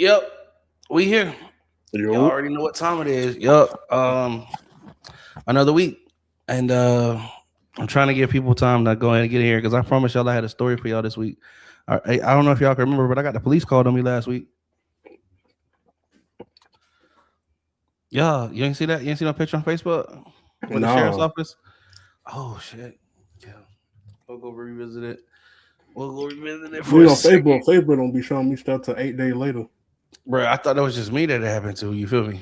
Yep, we here. Y'all Yo, already know what time it is. Yep. Another week, and I'm trying to give people time to go ahead and get here because I promised y'all I had a story for y'all this week. I don't know if y'all can remember, but I got the police called on me last week. Yeah, you ain't see that? You ain't see no picture on Facebook with the sheriff's nah. office? Oh shit. Yeah, we'll go revisit it. We'll go revisit it for You a know, second, Facebook don't be showing me stuff till 8 days later. bro. I thought that was just me that it happened to. You feel me?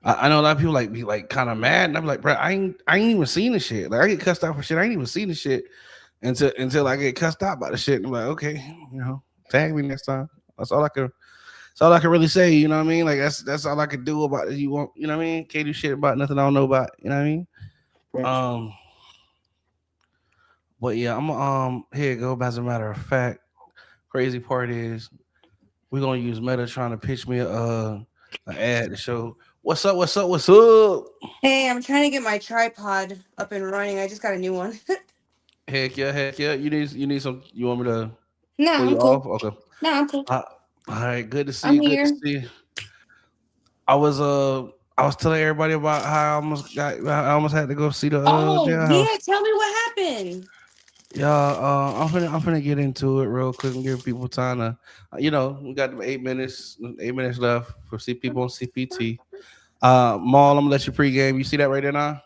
I know a lot of people like be like kind of mad, and I'm like, bro, I ain't even seen the shit. Like I get cussed out for shit. I ain't even seen the shit until I get cussed out by the shit. And I'm like, okay, tag me next time. That's all I can. That's all I can really say. You know what I mean? Like that's all I could do about it. You want, you know what I mean? Can't do shit about nothing I don't know about. You know what I mean? Facts. Um, but yeah, I'm here you go. As a matter of fact, crazy part is we're gonna use Meta trying to pitch me a ad to show what's up, what's up, what's up. Hey, I'm trying to get my tripod up and running. I just got a new one. Heck yeah, heck yeah. You need some. You want me to No, pull I'm you cool. off? Okay. No, I'm cool. Uh, all right. Good to see I'm you. Good to here. see you. I was I was telling everybody about how I almost had to go see the Oh, yeah. jailhouse. Tell me what happened. Yeah, I'm finna get into it real quick and give people time to, we got 8 minutes, 8 minutes left for see people on CPT. Maul, I'm gonna let you pregame. You see that right there now?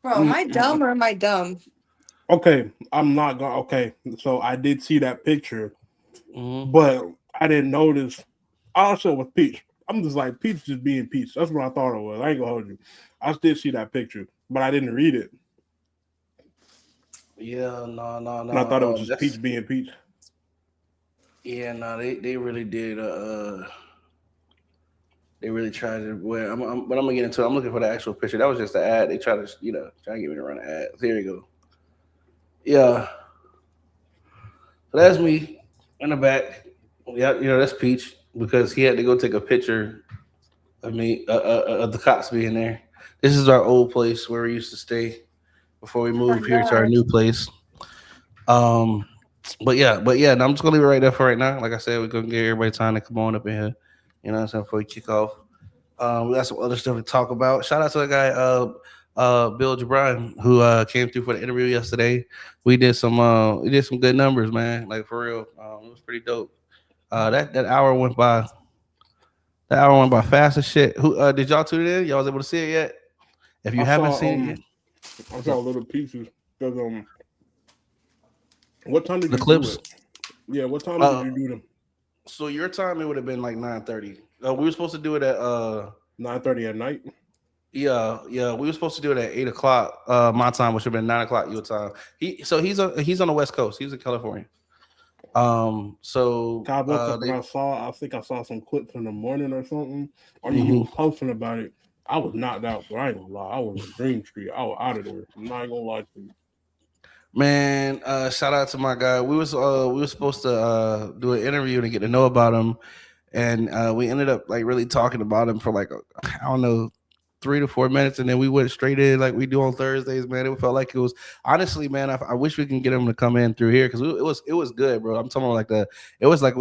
Bro, am Mm, I mm, mm. dumb or am I dumb? Okay, I'm not going. Okay, so I did see that picture, Mm-hmm. but I didn't notice. Also with Peach, I'm just like Peach just being Peach. That's what I thought it was. I ain't gonna hold you. I did see that picture, but I didn't read it, Yeah, no, no, and I thought it was no. just That's Peach being Peach. yeah, no. They really did. They really tried to. Well, but I'm gonna get into it. I'm looking for the actual picture. That was just the ad. They tried to, try to get me to run an ad. Here you go. Yeah, so that's me in the back. Yeah, that's Peach because he had to go take a picture of me, of the cops being there. This is our old place where we used to stay before we Oh my moved here to our gosh. new place. Um, but yeah, no, I'm just gonna leave it right there for right now. Like I said, we're gonna give everybody time to come on up in here. You know what I'm saying? Before we kick off. We got some other stuff to talk about. Shout out to the guy, Bill Jubran, who came through for the interview yesterday. We did some good numbers, man. Like for real, it was pretty dope. That hour went by. That hour went by fast as shit. Who did y'all tune in? Y'all was able to see it yet? If you I haven't saw seen it yet, I what's saw up? little pieces because what time did The you do clips. it? Yeah, what time did Uh, you do them? so your time it would have been like 9:30. We were supposed to do it at 9:30 at night. yeah, we were supposed to do it at 8 o'clock my time, which would have been 9 o'clock your time. He's on the West Coast. He's in California. So I woke up and they I think I saw some clips in the morning or something, or you mhm. was posting about it. I was knocked out, so I ain't gonna lie. I was in Dream Street. I was out of there. I'm not gonna lie to you. Man, shout out to my guy. We were supposed to do an interview to get to know about him, and we ended up like really talking about him for like I don't know 3 to 4 minutes, and then we went straight in like we do on Thursdays. Man, it felt like it was honestly, man. I wish we can get him to come in through here because it was good, bro. I'm talking about like it was like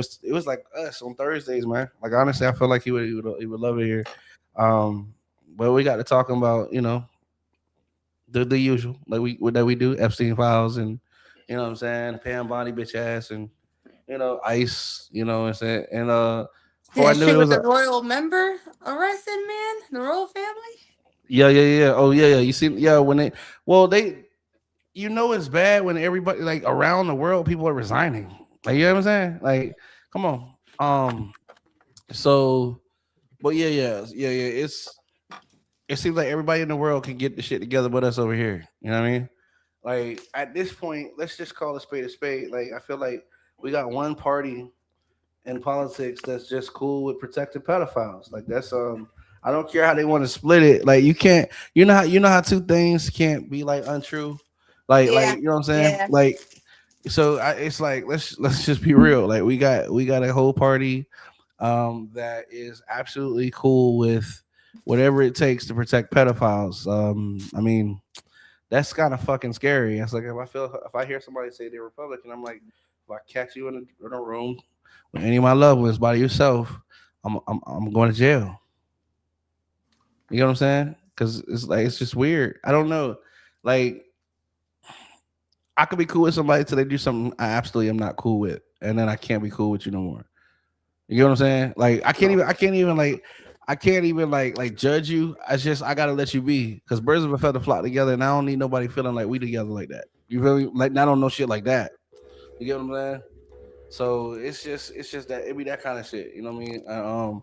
us on Thursdays, man. Like honestly, I feel like he would love it here. But we got to talking about the usual like we do Epstein files and what I'm saying, Pam Bondi bitch ass and Ice, what I'm saying, and See before I that knew it, shit it with was the royal member arrested, man? The royal family? yeah, yeah, yeah. Oh, yeah, yeah. You see, yeah, when they, it's bad when everybody like around the world, people are resigning. Like, you know what I'm saying? Like, come on. So, but yeah, yeah, yeah, yeah. It seems like everybody in the world can get the shit together but us over here. You know what I mean? Like at this point, let's just call a spade a spade. Like I feel like we got one party in politics that's just cool with protecting pedophiles. Like that's I don't care how they want to split it. Like you can't you know how two things can't be like untrue. Like Yeah. you know what I'm saying? Yeah. Like it's like let's just be real. Like we got a whole party that is absolutely cool with whatever it takes to protect pedophiles. I mean, that's kind of fucking scary. It's like if I hear somebody say they're Republican, I'm like, if I catch you in a room With any of my loved ones by yourself, I'm going to jail. You know what I'm saying? Because it's like it's just weird. I don't know. Like I could be cool with somebody till they do something I absolutely am not cool with, and then I can't be cool with you no more. You know what I'm saying? Like I can't even like judge you. I gotta let you be because birds of a feather flock together, and I don't need nobody feeling like we together like that. You feel me? Like I don't know shit like that. You get what I'm saying? So it's just that it be that kind of shit. You know what I mean?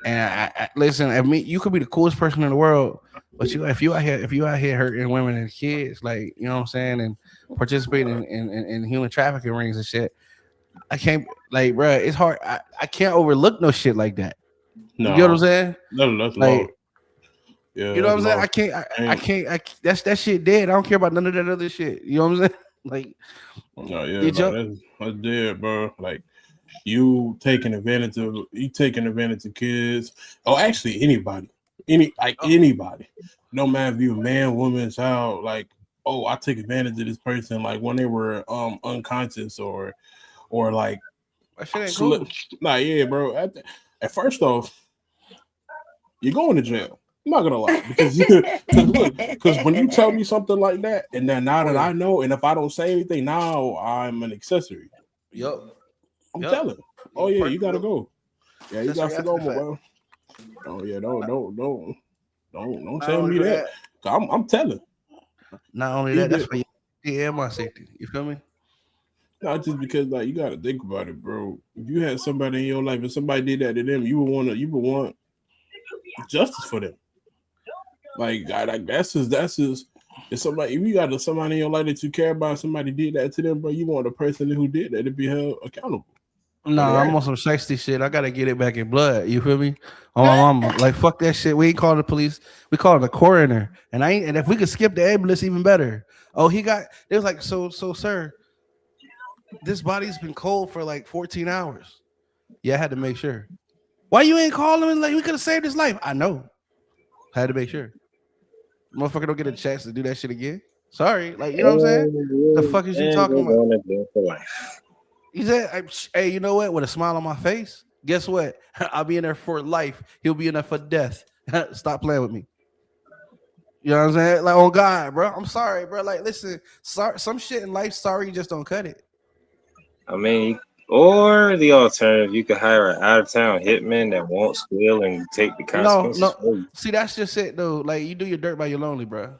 And listen, I mean, you could be the coolest person in the world, but if you out here hurting women and kids, like you know what I'm saying, and participating in human trafficking rings and shit, I can't like, bruh, it's hard. I can't overlook no shit like that. You get what I'm No, saying? that's low. Like, Yeah, you know that's what I'm saying? low. That's that shit dead. I don't care about none of that other shit. You know what I'm saying? Like, No, yeah, did like you? that's dead, bro. Like you taking advantage of kids. Oh, actually, anybody. No matter if you a man, woman, child. Like, oh, I take advantage of this person. Like when they were unconscious or like That shit ain't slip. cool. Nah, yeah, bro. At first off, you're going to jail. I'm not gonna lie because because when you tell me something like that, and then now Oh that yeah. I know, and if I don't say anything, now I'm an accessory. Yup. I'm Yup. telling. Oh You're yeah, you perfect. gotta Yup. go. Yeah, you got Accessory to after go, the my fact. bro. Oh yeah, don't Not tell only me that. that, 'Cause I'm telling. not only that, that's Even for your safety and my safety. You feel me? not just because like you got to think about it, bro. If you had somebody in your life and somebody did that to them, you would want justice for them. Like that's just if somebody if you got somebody in your life that you care about, somebody did that to them, bro. You want the person who did that to be held accountable for Nah, their I'm on actions. some shiesty shit. I gotta get it back in blood. You feel me? On my mama. Like fuck that shit. We ain't calling the police. We calling the coroner. And if we could skip the ambulance, even better. Oh, he got. They was like, so, sir, this body's been cold for like 14 hours. Yeah, I had to make sure. Why you ain't calling him? Like we could have saved his life. I know. Had to make sure. Motherfucker don't get a chance to do that shit again. Sorry. Like you know what I'm saying? The fuck is you And talking you're about? going to jail for life. He said, "Hey, you know what? With a smile on my face, guess what? I'll be in there for life. He'll be in there for death. Stop playing with me. You know what I'm saying? Like, oh God, bro. I'm sorry, bro. Like, listen, sorry, some shit in life, sorry, you just don't cut it. I mean, or the alternative, you could hire an out of town hitman that won't squeal and take the No, consequences no. for you. See, that's just it, though. Like, you do your dirt by your lonely, bro.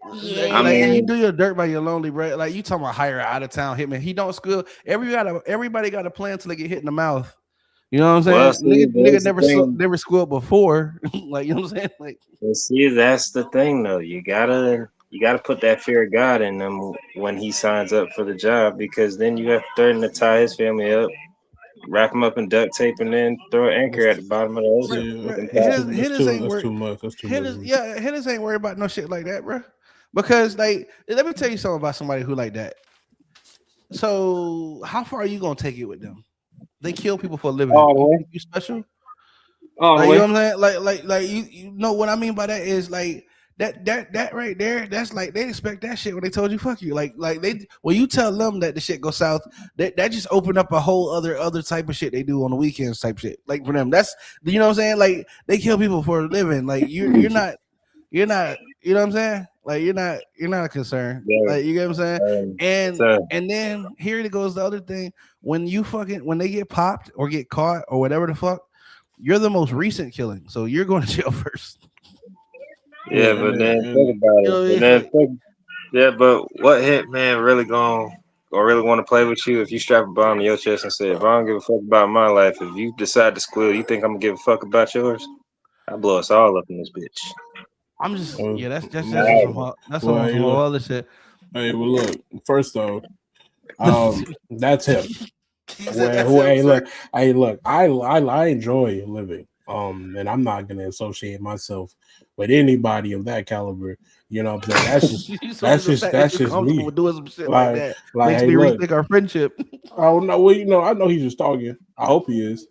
I Like, Yeah. you mean, do your dirt by your lonely, bro. Like, you talking about hire out of town hitman. He don't school. Everybody got a plan till they get hit in the mouth. You know what I'm well, saying? see, Nigga there's the thing. never schooled before. Like, you know what I'm saying? Like, Well, see, that's the thing, though. You gotta put that fear of God in him when he signs up for the job, because then you have to threaten to tie his family up, wrap him up in duct tape, and then throw an anchor at the bottom of the bro, ocean. See, bro, Impossible. ain't that's worried. too much. That's too much. Hitters ain't worried about no shit like that, bro. Because like, let me tell you something about somebody who like that. So, how far are you gonna take it with them? They kill people for a living. All the You way. think you special? All the Like, you know way. what I'm saying? Like you know what I mean by that is like that right there. That's like they expect that shit when they told you fuck you. Like they when you tell them that the shit go south, that just opened up a whole other type of shit they do on the weekends type shit. Like for them, that's you know what I'm saying. Like they kill people for a living. Like you're not you know what I'm saying. Like you're not concerned. Yeah. Like you get what I'm saying. And So and then here it goes the other thing when they get popped or get caught or whatever the fuck, you're the most recent killing, so you're going to jail first. yeah, Yeah, but then think and about You it. know what I But mean? then Like, think, yeah, but what hitman really going or really want to play with you if you strap a bomb to your chest and say, if I don't give a fuck about my life, if you decide to squeal, you think I'm gonna give a fuck about yours? I blow us all up in this bitch. I'm just yeah, that's just well, some hey, whole look, other shit. hey, well, look. First though, that's him. He said Where that's who? him, sir. Hey, look. I enjoy living. And I'm not gonna associate myself with anybody of that caliber. You know what I'm saying? So the fact that That's you're just comfortable me. with doing some shit like Like that like makes hey, me look. rethink our friendship. Oh no, well, I know he's just talking. I hope he is.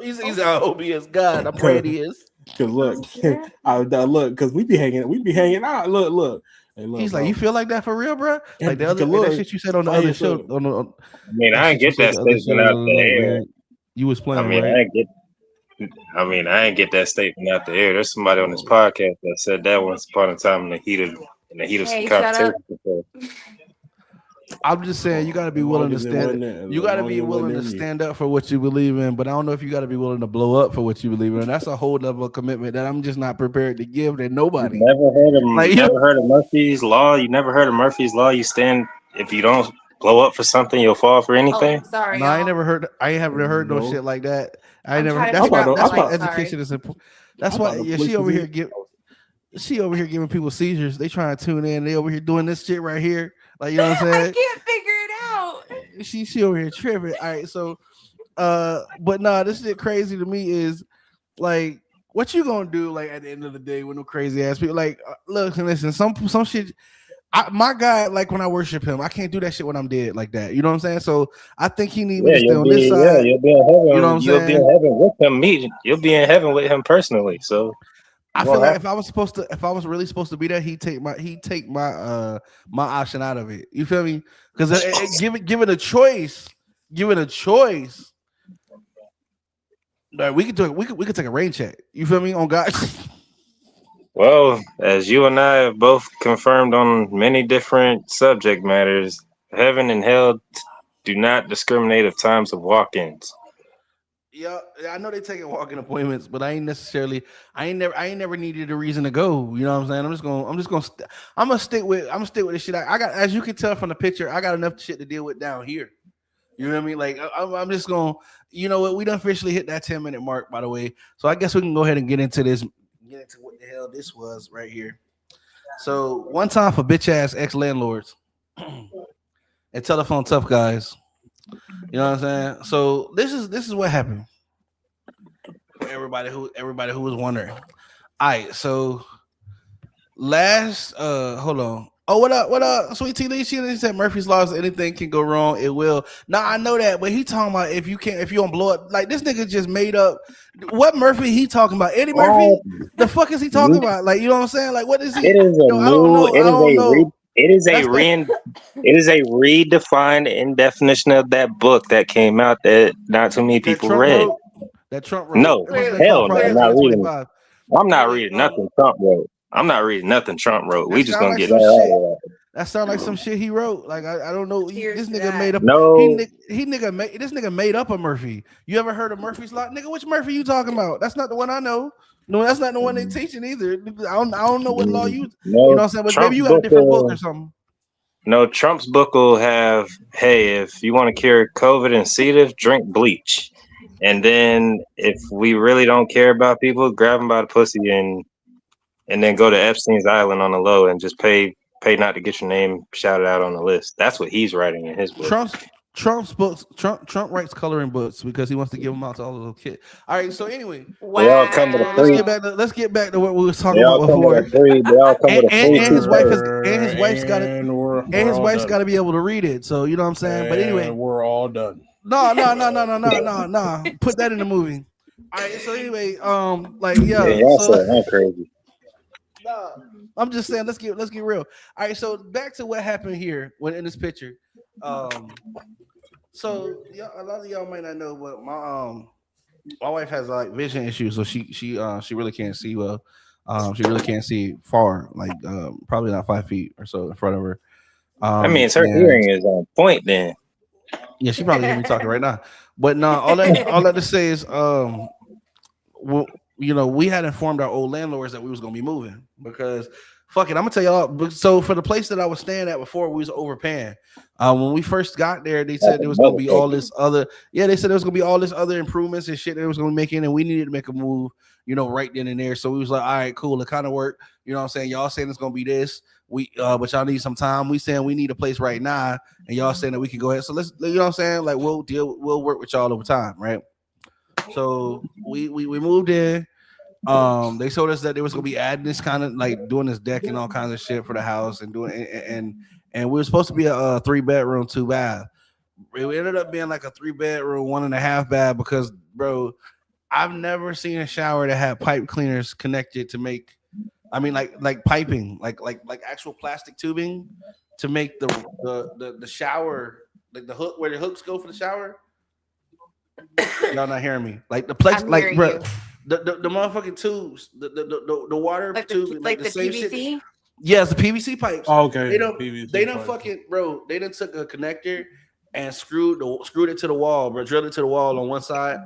He's I hope he is God. I'm praying Cause he is. look, I look, cause we be hanging out. Look. Hey, look, He's like, bro. you feel like that for real, bro? Yeah, Like the other look, that shit you said on the I other ain't show. look. I mean, That I shit ain't you get said that the other show statement the out other the night, air. man. You was I playing, mean, right? I ain't get that statement out the air. There's somebody on this podcast that said that once upon a time in the heat of some Hey, shut up. conversation. I'm just saying you got to be As willing long to as it stand. wasn't that- You as got to long be as it willing wasn't to in you. stand up for what you believe in. But I don't know if you got to be willing to blow up for what you believe in. And that's a whole level of commitment that I'm just not prepared to give to nobody. Like, Never heard of Murphy's Law? You never heard of Murphy's Law? You stand if you don't blow up for something, you'll fall for Oh, anything. sorry, no, I ain't y'all. never heard. I ain't haven't heard no No. shit like that. I ain't I'm never. trying to That's figure why. out the That's why light. education Sorry. is important. That's I'm why. about to Yeah, push she over this here in. she over here giving people seizures. They trying to tune in. They over here doing this shit right here. Like, you know what I'm I saying? can't figure it out. She over here tripping. All right, so but nah, this shit crazy to me is like what you gonna do like at the end of the day with no crazy ass people. Like look and listen, some shit my God, like when I worship him, I can't do that shit when I'm dead like that. You know what I'm saying? So I think he need me to stay on this side. You'll be in heaven. You know what I'm You'll be in saying? heaven with him. You'll be in heaven with him personally. So I you feel won't like have. if I was really supposed to be there, he'd take my my option out of it. You feel me? Because given a choice, like we could take a rain check. You feel me? On God. Well, as you and I have both confirmed on many different subject matters, heaven and hell do not discriminate of times of walk-ins. Yeah, I know they taking walking appointments, but I ain't I ain't never needed a reason to go. You know what I'm saying? I'm gonna stick with the shit. I got, as you can tell from the picture, I got enough shit to deal with down here. You know what I mean? Like I'm just gonna, you know what? We done officially hit that 10-minute mark, by the way. So I guess we can go ahead and get into what the hell this was right here. So one time for bitch ass ex landlords and telephone tough guys. You know what I'm saying? So this is what happened. For everybody who was wondering. All right, so last hold on. Oh, what up, Sweet Tea Lee? She said Murphy's Law is anything can go wrong, it will. Now I know that, but he talking about if you don't blow up, like this nigga just made up what Murphy he talking about? Eddie Murphy? The fuck is he talking about? Like, you know what I'm saying? Like, what is he? It is a Yo, I don't new. know. I don't know. It is a That's that It is a redefined in definition of that book that came out that not too many that people Trump read. wrote. That Trump wrote. No, It must have Clearly, been called hell no, I'm Project clearly. not reading. 2025. I'm not Anyway, reading nothing Trump wrote. I'm not reading nothing Trump wrote. that We just sound gonna like get some that shit. out. That sound like some shit he wrote. Like I don't know. Cheers This to nigga that. made up. No, This nigga made up a Murphy. You ever heard of Murphy's Law, nigga? Which Murphy you talking about? That's not the one I know. No, that's not the one they teaching either. I don't know what law you know no what I'm saying. But maybe Trump's you got a book. different book or something. No, Trump's book will have, hey, if you want to cure COVID and C. diff, drink bleach. And then if we really don't care about people, grab them by the pussy and then go to Epstein's Island on the low and just pay not to get your name shouted out on the list. That's what he's writing in his book. Trump's books. Trump writes coloring books because he wants to give them out to all the little kids. All right. So anyway, They all come with a let's free. Wow. let's get back to what we was talking They about all come with before. a free. They all come with a free And his wife has and his wife's got to And and we're his all wife's done. got to be able to read it. So you know what I'm saying. But anyway, And we're all done. no. Put that in the movie. All right. So anyway, like Yeah, yeah. y'all So say I'm crazy. nah, I'm just saying. Let's get real. All right. So back to what happened here when in this picture. So yeah, a lot of y'all might not know, but my wife has like vision issues, so she really can't see well. She really can't see far, like probably not 5 feet or so in front of her. That means her And hearing is on point then. yeah, she probably hear me talking right now. But no, all that to say is, well, you know, we had informed our old landlords that we was gonna be moving because fuck it, I'm gonna tell y'all. So for the place that I was staying at before, we was overpaying. When we first got there, they said there was gonna be all this other, yeah, they said there was gonna be all this other improvements and shit that it was gonna be making, and we needed to make a move, you know, right then and there. So we was like, all right, cool, it kind of worked. You know what I'm saying? Y'all saying it's gonna be this. But y'all need some time. We saying we need a place right now, and y'all saying that we can go ahead. So let's, you know what I'm saying? Like we'll work with y'all over time, right? So we moved in. They told us that they was gonna be adding this kind of like doing this deck and all kinds of shit for the house and doing and we were supposed to be a 3-bedroom, 2-bath. It ended up being like a 3-bedroom, 1.5 bath because, bro, I've never seen a shower that had pipe cleaners connected to make I mean, like piping, like actual plastic tubing to make the shower, like the hook where the hooks go for the shower. Y'all not hearing me? Like the plex, I'm like hearing bro, you. the motherfucking tubes, the water Like tube, like the the same shit. PVC. Yes, the PVC pipes. Oh, okay. They PVC don't pipe. fucking bro. They done took a connector and screwed it to the wall, bro. Drilled it to the wall on one side,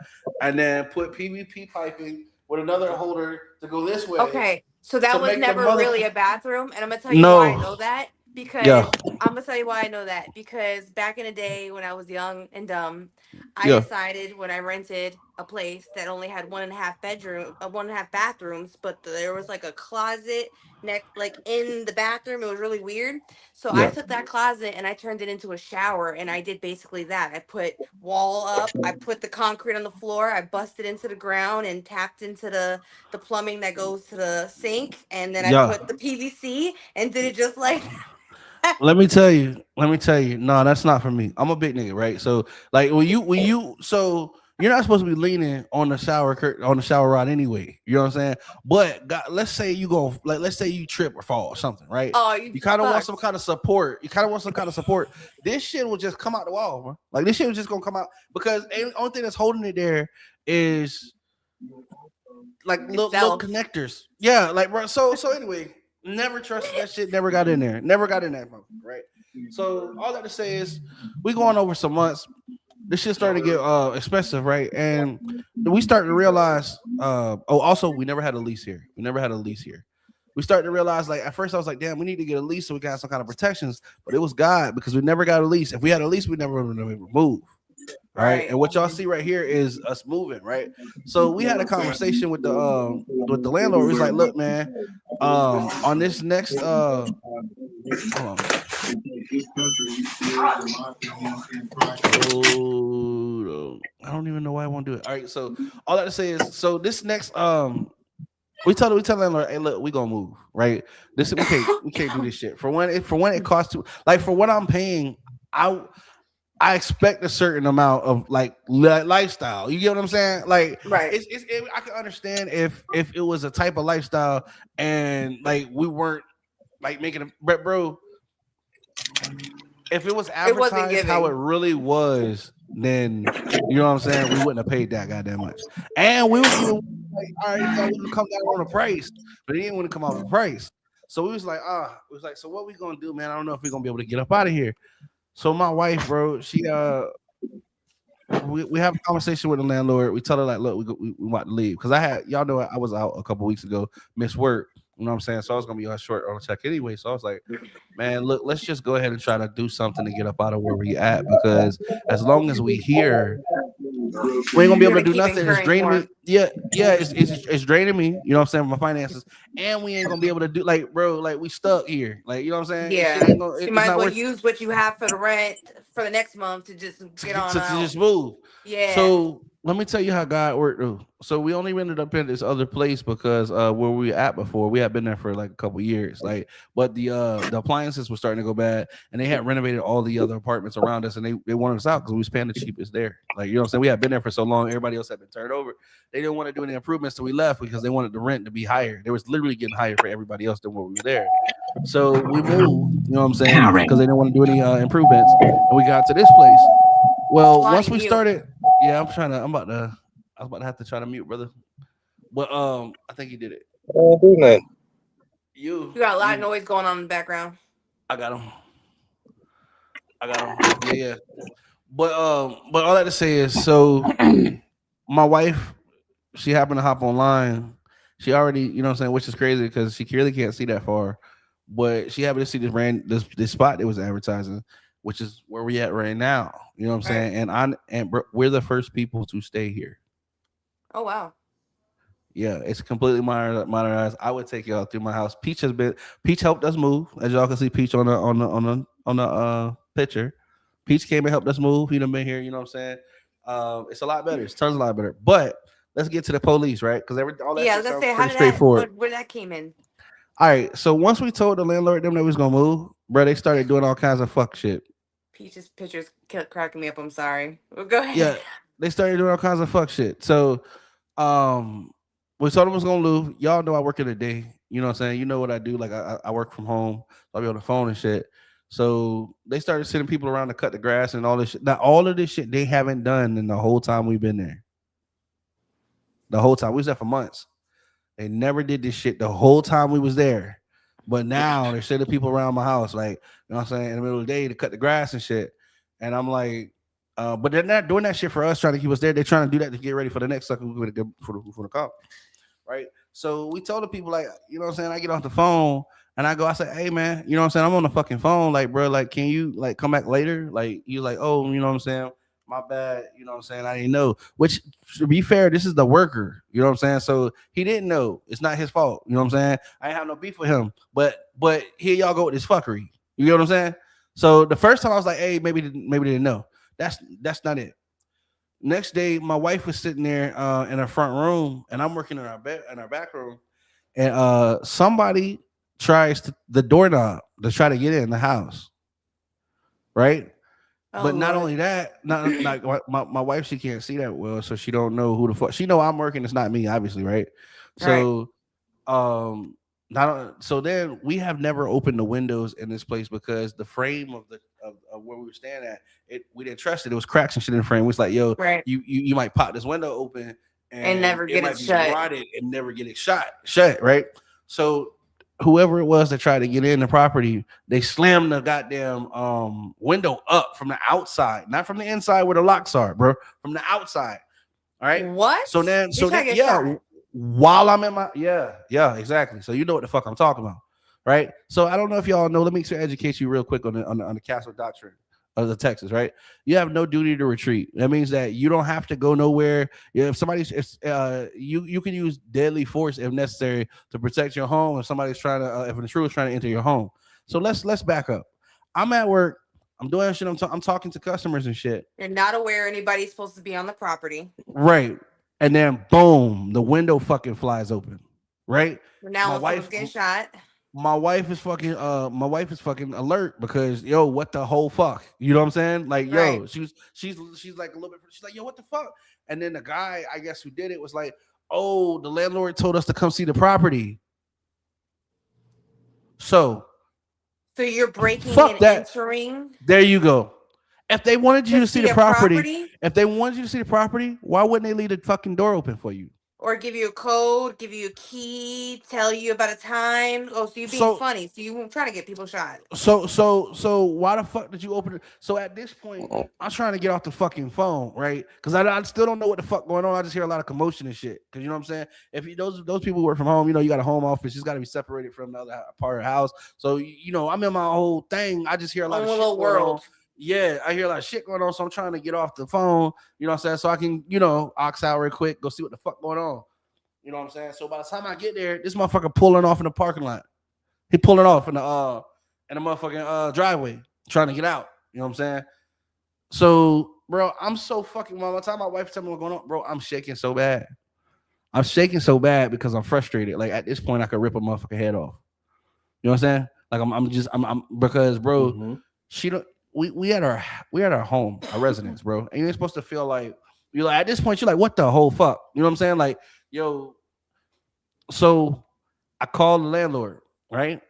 and then put PVP piping with another holder to go this way Okay, so to that was make the never really motherfucker. a bathroom, and I'm gonna tell you why I No, know that yeah, because I'm gonna tell you why I know that because back in the day when I was young and dumb, I yeah, decided when I rented a place that only had 1.5 bathrooms, but there was like a closet like in the bathroom. It was really weird. So I yeah. took that closet and I turned it into a shower, and I did basically that. I put wall up, I put the concrete on the floor, I busted into the ground and tapped into the plumbing that goes to the sink, and then I Yeah. put the PVC and did it just like that. Let me tell you. No, that's not for me. I'm a big nigga, right? So like so you're not supposed to be leaning on the on the shower rod anyway. You know what I'm saying? But God, let's say you go like let's say you trip or fall or something, right? Oh, you You kind of want some fucked. kind of support. You kind of want some kind of support. This shit will just come out the wall, bro. Like this shit was just gonna come out because the only thing that's holding it there is like little Itself. connectors. Yeah, like bro. So anyway, never trusted that shit. Never got in there. Never got in that motherfucker, right? So all that to say is, we going over some months. This shit started to get expensive, right? And we started to realize. Also, we never had a lease here. We never had a lease here. We started to realize, like at first, I was like, "Damn, we need to get a lease so we got some kind of protections." But it was God because we never got a lease. If we had a lease, we never would have moved. All right. Right. And what y'all see right here is us moving, right? So we had a conversation with the landlord. He's like, look, man, on this next hold on. Oh, I don't even know why I won't do it. All right, so all that to say is so this next we tell the landlord, hey, look, we gonna move, right? This we can't do this shit. For when it costs to like for what I'm paying, I expect a certain amount of like lifestyle. You get what I'm saying? Like, Right. I can understand if it was a type of lifestyle and like we weren't like making a but bro. If it was It wasn't advertised how it giving. really was, then you know what I'm saying. We wouldn't have paid that goddamn much, and we would even like, all right, so we would come down on the price, but he didn't want to come off the price. So we was like, so what we gonna do, man? I don't know if we're gonna be able to get up out of here. So my wife, bro, she we have a conversation with the landlord. We tell her like, look, we want to leave because y'all know I was out a couple weeks ago, missed work. You know what I'm saying? So I was gonna be on short on a check anyway. So I was like, man, look, let's just go ahead and try to do something to get up out of where we at because as long as we here, we ain't gonna be You're able to gonna do keep nothing. It's incurring draining more. me. Yeah, it's draining me. You know what I'm saying? My finances, and we ain't gonna be able to do like, bro, like we stuck here. Like you know what I'm saying? This shit Yeah. ain't gonna. So you It's might as not well worth use what you have for the rent for the next month to just get on to out. just move. Yeah. So let me tell you how God worked. Though. So we only ended up in this other place because where we were at before, we had been there for like a couple years. Like, but the appliances were starting to go bad, and they had renovated all the other apartments around us, and they wanted us out because we was paying the cheapest there. Like you know what I'm saying? We had been there for so long, everybody else had been turned over. They didn't want to do any improvements, so we left because they wanted the rent to be higher. They was literally getting higher for everybody else than what we were there. So we moved. You know what I'm saying? Because they didn't want to do any improvements, and we got to this place. Well, Why once you we mute? started, yeah, I was about to have to try to mute, brother. But I think he did it. Don't do nothing. You got a lot of noise going on in the background. I got him. Yeah. But all that to say is, so my wife, she happened to hop online. She already, you know what I'm saying, which is crazy because she clearly can't see that far. But she happened to see this spot that was advertising, which is where we at right now. You know what I'm Right. saying? And we're the first people to stay here. Oh wow. Yeah, it's completely modernized. I would take y'all through my house. Peach helped us move, as y'all can see. Peach on the picture. Peach came and helped us move. He done been here. You know what I'm saying? It's a lot better. It's tons a lot better. But let's get to the police, right? Because all that Yeah, I shit was gonna sounds say, how pretty did that straightforward. where that came in? All right. So once we told the landlord them that we was gonna move, bro, they started doing all kinds of fuck shit. Peach's pictures kept cracking me up. I'm sorry. Well, go ahead. Yeah, they started doing all kinds of fuck shit. So, um, We told them it was gonna lose. Y'all know I work in the day. You know what I'm saying? You know what I do. Like I work from home. I'll be on the phone and shit. So they started sending people around to cut the grass and all this shit. Now all of this shit they haven't done in the whole time we've been there. The whole time we was there for months. They never did this shit the whole time we was there. But now they're sending people around my house, like, you know what I'm saying, in the middle of the day to cut the grass and shit. And I'm like, but they're not doing that shit for us, trying to keep us there. They're trying to do that to get ready for the next sucker for the call. Right. So we told the people, like, you know what I'm saying? I get off the phone and I say, hey man, you know what I'm saying? I'm on the fucking phone. Like, bro, like, can you like come back later? Like, you like, oh, you know what I'm saying? My bad, you know what I'm saying? I didn't know. Which, to be fair, this is the worker, you know what I'm saying? So he didn't know. It's not his fault, you know what I'm saying? I ain't have no beef with him, but here y'all go with this fuckery. You know what I'm saying? So the first time I was like, hey, maybe they didn't know. That's not it. Next day, my wife was sitting there in her front room, and I'm working in our back room, and somebody tries the doorknob to try to get in the house, right? Oh, But not Lord. only that, not like my wife, she can't see that well, so she don't know who the fuck. She know I'm working. It's not me, obviously, right? So, so then we have never opened the windows in this place because the frame of where we were staying at, we didn't trust it. It was cracks and shit in the frame. We was like, yo, Right. you might pop this window open And never it get might it be shut. rotted and never get it shut, right? So whoever it was that tried to get in the property, they slammed the goddamn window up from the outside, not from the inside where the locks are, bro. From the outside. All right. What? So then, They try to get yeah. shot. While I'm in my yeah, exactly. So you know what the fuck I'm talking about, right? So I don't know if y'all know. Let me educate you real quick on the castle doctrine of the Texas, right? You have no duty to retreat. That means that you don't have to go nowhere. If you can use deadly force if necessary to protect your home. If somebody's trying to, if an intruder is trying to enter your home. So let's back up. I'm at work. I'm doing shit. I'm talking to customers and shit. You're not aware anybody's supposed to be on the property. Right. And then boom, the window fucking flies open. Right. Now someone's getting shot. My wife is fucking alert because yo, what the whole fuck? You know what I'm saying? Like, yo, Right. she's like a little bit, she's like, yo, what the fuck? And then the guy, I guess who did it was like, oh, the landlord told us to come see the property. So you're breaking fuck and that. entering. There you go. If they wanted you to see the property, if they wanted you to see the property, why wouldn't they leave the fucking door open for you? Or give you a code, give you a key, tell you about a time. Oh, so you're being funny. So you trying to get people shot. So why the fuck did you open it? So at this point, I'm trying to get off the fucking phone, right? Because I still don't know what the fuck going on. I just hear a lot of commotion and shit. Because you know what I'm saying? If those people work from home, you know, you got a home office. It's got to be separated from the other part of the house. So, you know, I'm in my whole thing. I just hear a lot of shit going on. Yeah, I hear a lot of shit going on, so I'm trying to get off the phone, you know what I'm saying, so I can, you know, ox out real quick, go see what the fuck going on. You know what I'm saying? So by the time I get there, this motherfucker pulling off in the parking lot. He pulling off in the motherfucking driveway, trying to get out. You know what I'm saying? So, bro, I'm so fucking, by the time my wife tell me what's going on, bro, I'm shaking so bad. I'm shaking so bad because I'm frustrated. Like at this point, I could rip a motherfucker head off. You know what I'm saying? Like I'm because, bro, she don't. We at our home, our residence, bro. And you're supposed to feel like you're like at this point, you're like, what the whole fuck? You know what I'm saying? Like, yo, so I called the landlord, right?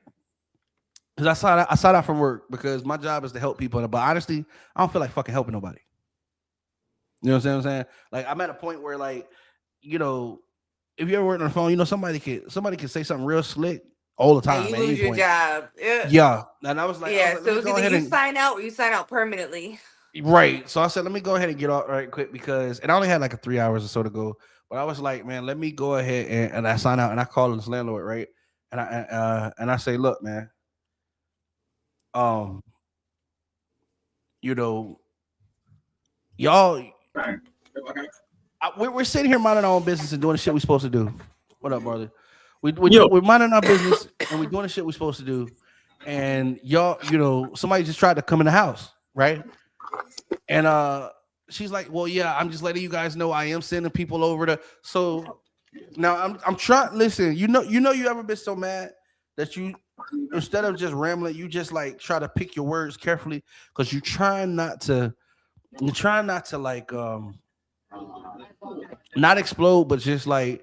Because I sought out from work because my job is to help people. But honestly, I don't feel like fucking helping nobody. You know what I'm saying? Like I'm at a point where, like, you know, if you ever work on the phone, you know, somebody can say something real slick all the time. And you lose your job. Yeah. And I was like, so it's either you sign out or you sign out permanently. Right. So I said, let me go ahead and get out right quick because, and I only had like 3 hours or so to go. But I was like, man, let me go ahead and I sign out and I call this landlord, right? And I say, look, man, you know, y'all, we're sitting here minding our own business and doing the shit we're supposed to do. What up, brother? We're minding our business and we're doing the shit we're supposed to do. And y'all, you know, somebody just tried to come in the house, right? And she's like, well, yeah, I'm just letting you guys know I am sending people over to. So now I'm trying. Listen, you know, you ever been so mad that you, instead of just rambling, you just like try to pick your words carefully because you're trying not to like not explode, but just like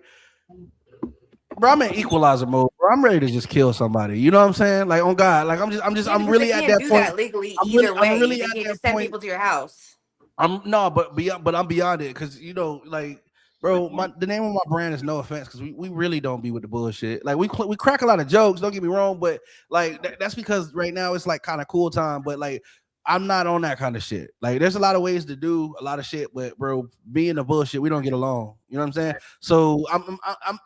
Bro, I'm in equalizer mode, bro. I'm ready to just kill somebody. You know what I'm saying? Like on God, like Yeah, I'm because they really at can't that do point. that legally I'm either way. really They at can't that just send point. people to your house. I'm no, but I'm beyond it because like, bro, the name of my brand is No Offense because we really don't be with the bullshit. Like we crack a lot of jokes. Don't get me wrong, but like that's because right now it's like kind of cool time. But like I'm not on that kind of shit. Like there's a lot of ways to do a lot of shit, but bro, being the bullshit, we don't get along. You know what I'm saying? So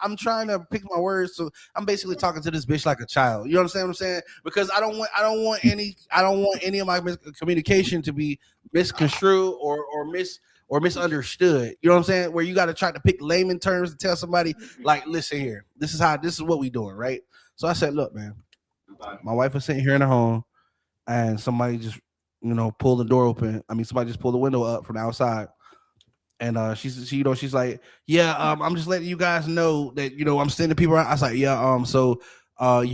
I'm trying to pick my words. So I'm basically talking to this bitch like a child. You understand what I'm saying? Because I don't want any of my communication to be misconstrued or misunderstood. You know what I'm saying? Where you got to try to pick layman terms to tell somebody like, listen here, this is what we doing, right? So I said, look, man, my wife was sitting here in the home, and somebody just pulled the door open. I mean, somebody just pulled the window up from the outside. And she's like, yeah, I'm just letting you guys know that I'm sending people around. I was like, yeah, so and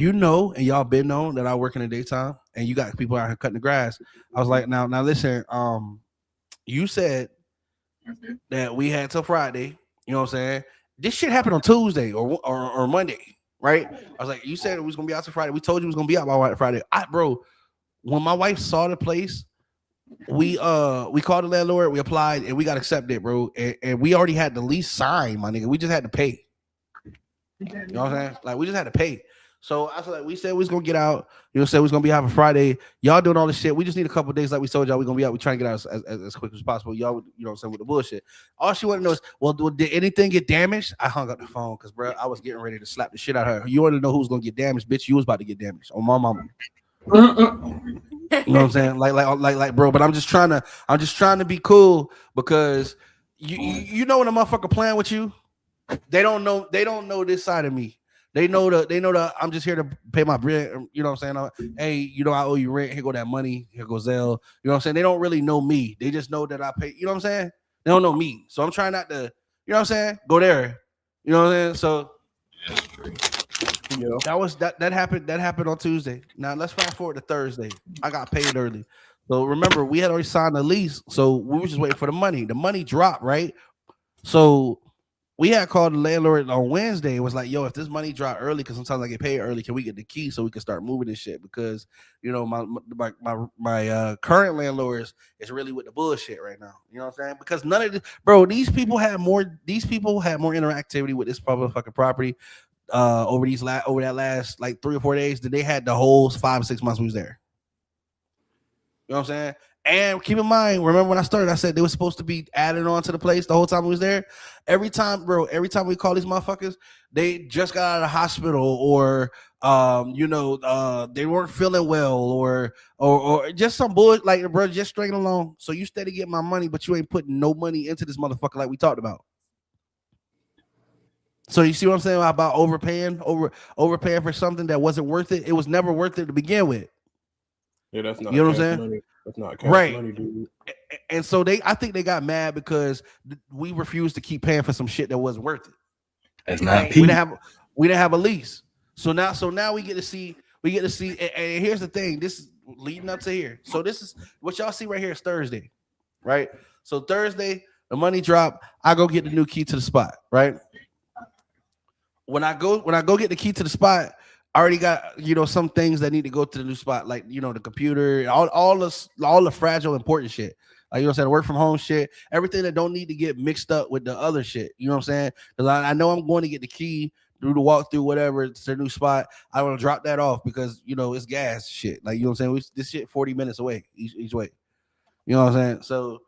y'all been known that I work in the daytime, and you got people out here cutting the grass. I was like, now listen, you said that we had till Friday. You know what I'm saying? This shit happened on Tuesday or Monday, right? I was like, you said it was gonna be out till Friday. We told you it was gonna be out by Friday. Bro, when my wife saw the place, we called the landlord, we applied, and we got accepted, bro. And we already had the lease signed, my nigga. We just had to pay. You know what I'm saying? Like we just had to pay. So I was like, we said we was gonna get out. Said we was gonna be out for Friday. Y'all doing all this shit. We just need a couple days, like we told y'all. We gonna be out. We trying to get out as quick as possible. Y'all, saying with the bullshit. All she wanted to know is, well, did anything get damaged? I hung up the phone because, bro, I was getting ready to slap the shit out of her. You want to know who's gonna get damaged, bitch? You was about to get damaged on my mama. You know what I'm saying? Like, bro. But I'm just trying to be cool because you know when a motherfucker playing with you, they don't know this side of me. They know the I'm just here to pay my rent. You know what I'm saying? Hey, I owe you rent. Here go that money. Here goes Zelle. You know what I'm saying? They don't really know me. They just know that I pay. You know what I'm saying? They don't know me. So I'm trying not to, you know what I'm saying? Go there. You know what I'm saying? So that happened on Tuesday. Now let's fast forward to Thursday. I got paid early. So remember, we had already signed the lease. So we were just waiting for the money. The money dropped, right? So we had called the landlord on Wednesday and was like, yo, if this money drop early, because sometimes I get paid early, can we get the key so we can start moving this shit? Because, my current landlord is really with the bullshit right now. You know what I'm saying? Because none of this, bro, these people had more interactivity with this fucking property over that last like 3 or 4 days than they had the whole 5 or 6 months we was there. You know what I'm saying? And keep in mind, remember when I started, I said they were supposed to be added on to the place the whole time we was there. Every time we call these motherfuckers, they just got out of the hospital or they weren't feeling well or just some bullshit, like, bro, just straight along. So you steady getting my money, but you ain't putting no money into this motherfucker like we talked about. So you see what I'm saying about overpaying for something that wasn't worth it? It was never worth it to begin with. Yeah, that's not. You know what I'm saying? Money. That's not cash money, dude. And so I think they got mad because we refused to keep paying for some shit that wasn't worth it. That's not. We didn't have a lease. So now we get to see. And here's the thing. This is leading up to here. So this is what y'all see right here is Thursday, right? So Thursday, the money drop. I go get the new key to the spot, right? When I go get the key to the spot, I already got some things that need to go to the new spot, like the computer, all the fragile important shit, like the work from home shit, everything that don't need to get mixed up with the other shit. You know what I'm saying? Because I know I'm going to get the key through the walkthrough, whatever, to the new spot. I want to drop that off because it's gas shit. Like what I'm saying, this shit 40 minutes away each way. You know what I'm saying? So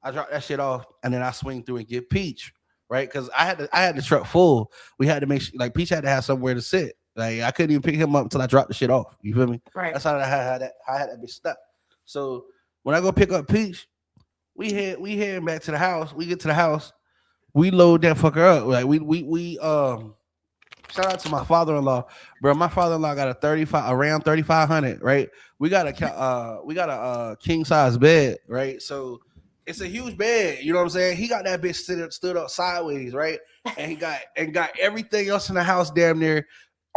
I drop that shit off and then I swing through and get Peach, right? Because I had the truck full. We had to make sure, like, Peach had to have somewhere to sit. Like I couldn't even pick him up until I dropped the shit off. You feel me? Right. That's how I had that bitch stuck. So when I go pick up Peach, we head back to the house. We get to the house, we load that fucker up. Like we shout out to my father-in-law, bro. My father-in-law got around 3,500, right? We got a king size bed, right? So it's a huge bed, you know what I'm saying? He got that bitch stood up sideways, right? And he got everything else in the house damn near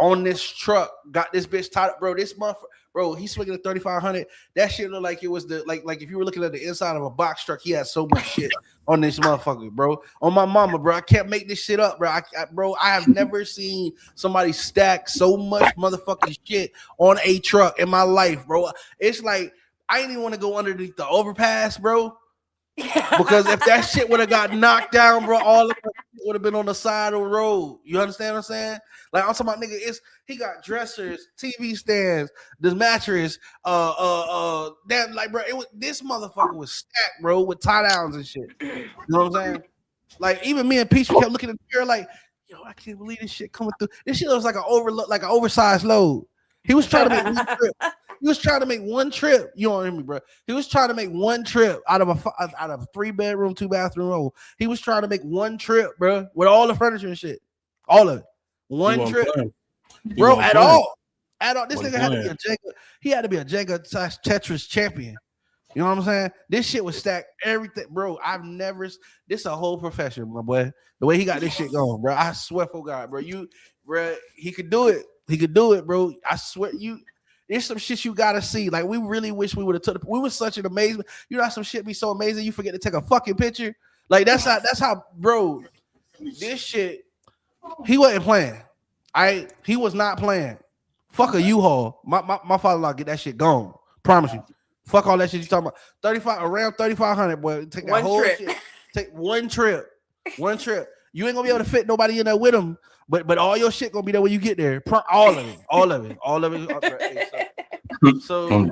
on this truck, got this bitch tied up, bro. This motherfucker, bro, he's swinging a 3500. That shit looked like it was the like if you were looking at the inside of a box truck, he had so much shit on this motherfucker, bro. On my mama, bro. I can't make this shit up, bro. I have never seen somebody stack so much motherfucking shit on a truck in my life, bro. It's like I didn't even want to go underneath the overpass, bro. Because if that shit would have got knocked down, bro, all of it would have been on the side of the road. You understand what I'm saying? Like I'm talking about, nigga, he got dressers, TV stands, this mattress, that like, bro, this motherfucker was stacked, bro, with tie downs and shit. You know what I'm saying? Like even me and Peach kept looking at the mirror, like, yo, I can't believe this shit coming through. This shit was like an oversized load. He was trying to make one trip. He was trying to make one trip. You don't hear me, bro. He was trying to make one trip out of a 3-bedroom, 2-bathroom home. He was trying to make one trip, bro, with all the furniture and shit, all of it. One trip, bro. At all. This nigga had to be a Jenga. He had to be a Jenga Tetris champion. You know what I'm saying? This shit was stacked. Everything, bro. This a whole profession, my boy. The way he got this shit going, bro. I swear for God, bro. He could do it. He could do it, bro. I swear there's some shit you gotta see. Like we really wish we would have took. We was such an amazing. You know how some shit be so amazing you forget to take a fucking picture. Like that's how, bro. This shit. He wasn't playing. He was not playing. Fuck a U-Haul. My father-in-law get that shit gone. Promise you. Fuck all that shit you talking about. Around 3,500, boy. Take that whole shit. Take one trip. One trip. You ain't gonna be able to fit nobody in there with him. But all your shit gonna be there when you get there. All of it. So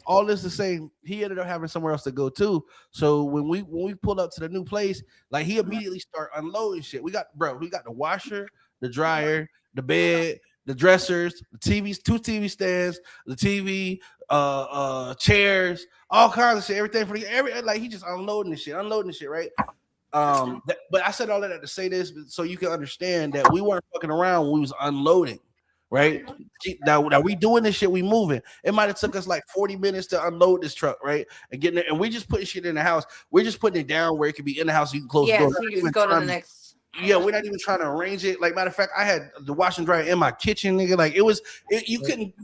all this to say, he ended up having somewhere else to go too. So when we pulled up to the new place, like he immediately started unloading shit. We got the washer, the dryer, the bed, the dressers, the TVs, 2 TV stands, the TV, chairs, all kinds of shit. Everything for like he just unloading this shit, right? But I said all that to say this so you can understand that we weren't fucking around when we was unloading, right? Now we doing this shit, we moving. It might have took us like 40 minutes to unload this truck, right? And getting it, and we just putting shit in the house. We're just putting it down where it can be in the house. So you can close the door. So you just go to the next. Yeah, we're not even trying to arrange it. Like matter of fact, I had the wash and dryer in my kitchen, nigga. Like you couldn't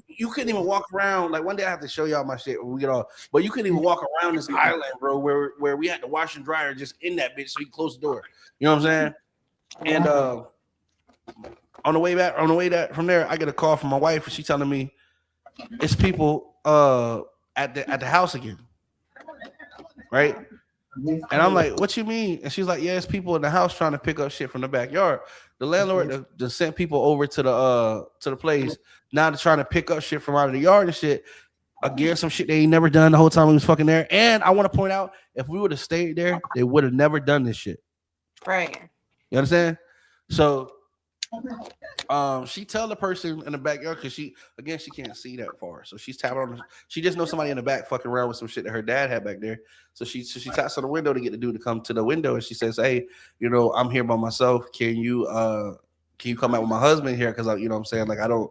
even walk around. Like one day I have to show y'all my shit when we get off. But you couldn't even walk around this island, bro, where we had the wash and dryer just in that bitch, so you close the door. You know what I'm saying? And on the way back from there, I get a call from my wife, and she's telling me it's people at the house again, right? And I'm like, what you mean? And she's like, yeah, it's people in the house trying to pick up shit from the backyard. The landlord just sent people over to the place. Now they're trying to pick up shit from out of the yard and shit. Again, some shit they ain't never done the whole time we was fucking there. And I want to point out, if we would have stayed there, they would have never done this shit. Right. You understand? So she tell the person in the backyard, because she can't see that far, so she's tapping on she just knows somebody in the back fucking around with some shit that her dad had back there. So she taps on the window to get the dude to come to the window, and she says, hey, I'm here by myself, can you come out with my husband here, because you know what I'm saying, like I don't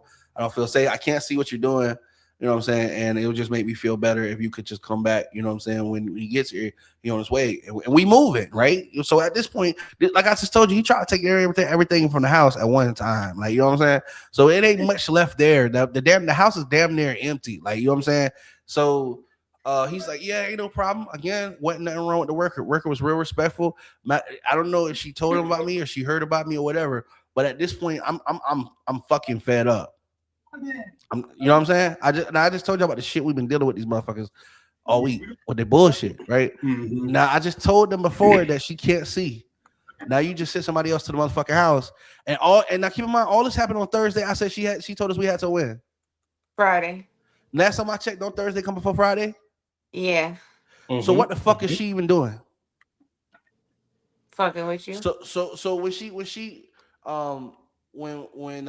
feel safe, I can't see what you're doing, you know what I'm saying, and it would just make me feel better if you could just come back, you know what I'm saying, when he gets here, on his way, and we move it, right? So at this point, like I just told you, he tried to take care of everything from the house at one time, like, you know what I'm saying, so it ain't much left there. The house is damn near empty, like, you know what I'm saying. So he's like, yeah, ain't no problem. Again, wasn't nothing wrong with the worker. Worker was real respectful. I don't know if she told him about me or she heard about me or whatever, but at this point, I'm fucking fed up. You know what I'm saying? I just told you about the shit we've been dealing with these motherfuckers all week with their bullshit, right? Mm-hmm. Now I just told them before that she can't see. Now you just sent somebody else to the motherfucking house, and now keep in mind, all this happened on Thursday. I said she told us we had to win Friday. Last time I checked, on Thursday come before Friday. Yeah. Mm-hmm. So what the fuck is she even doing? Fucking with you. So when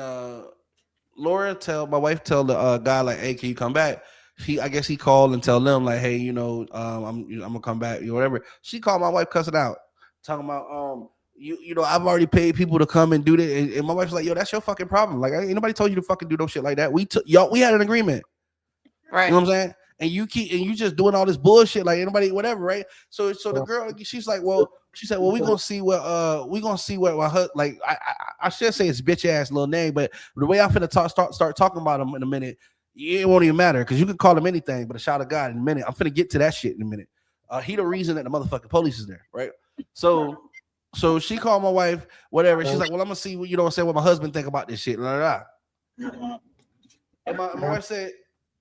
Laura my wife tell the guy, like, hey, can you come back? I guess he called and tell them, like, hey, I'm gonna come back, whatever. She called my wife cussing out, talking about I've already paid people to come and do that, and my wife's like, yo, that's your fucking problem. Like, ain't nobody told you to fucking do no shit like that. We had an agreement, right? You know what I'm saying? And you just doing all this bullshit, like anybody, whatever, right? So the girl, she's like, well, we gonna see what my husband, like, I should say his bitch ass little name, but the way I'm finna start talking about him in a minute, it won't even matter because you can call him anything, but a shout of God in a minute. I'm finna get to that shit in a minute. He the reason that the motherfucking police is there, right? So she called my wife, whatever. She's like, well, I'm gonna see what what my husband think about this shit. Blah, blah, blah. And my wife said,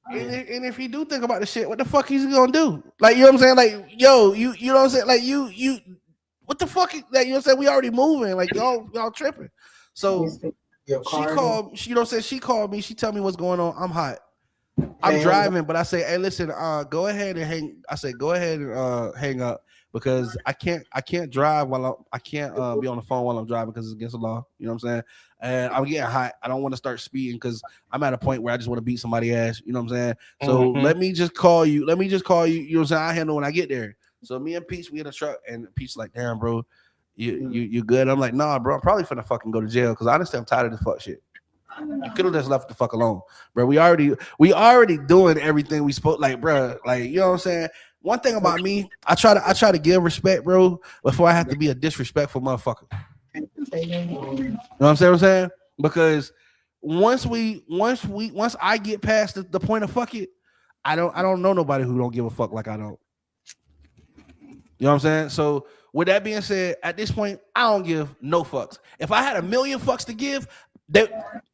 and if he do think about the shit, what the fuck he's gonna do? Like, you know what I'm saying? Like, yo, you know what I'm saying? Like, you what the fuck? Like, you know what I'm saying? We already moving. Like, y'all tripping. So she called. She, you know what I'm saying? She called me. She tell me what's going on. I'm hot. I'm driving, but I say, hey, listen, go ahead and hang. I say, go ahead and hang up because I can't drive while I can't be on the phone while I'm driving because it's against the law. You know what I'm saying? And I'm getting hot. I don't want to start speeding because I'm at a point where I just want to beat somebody's ass. You know what I'm saying? So let me just call you. You know what I'm saying? I handle when I get there. So me and Peach, we in the truck, and Peach like, damn, bro, you good? I'm like, nah, bro, I'm probably finna fucking go to jail because honestly, I'm tired of this fuck shit. You could have just left the fuck alone, bro. We already doing everything we spoke, like, bro, like, you know what I'm saying? One thing about me, I try to give respect, bro, before I have to be a disrespectful motherfucker. You know what I'm saying? Because once I get past the point of fuck it, I don't know nobody who don't give a fuck like I don't. You know what I'm saying? So with that being said, at this point, I don't give no fucks. If I had a million fucks to give,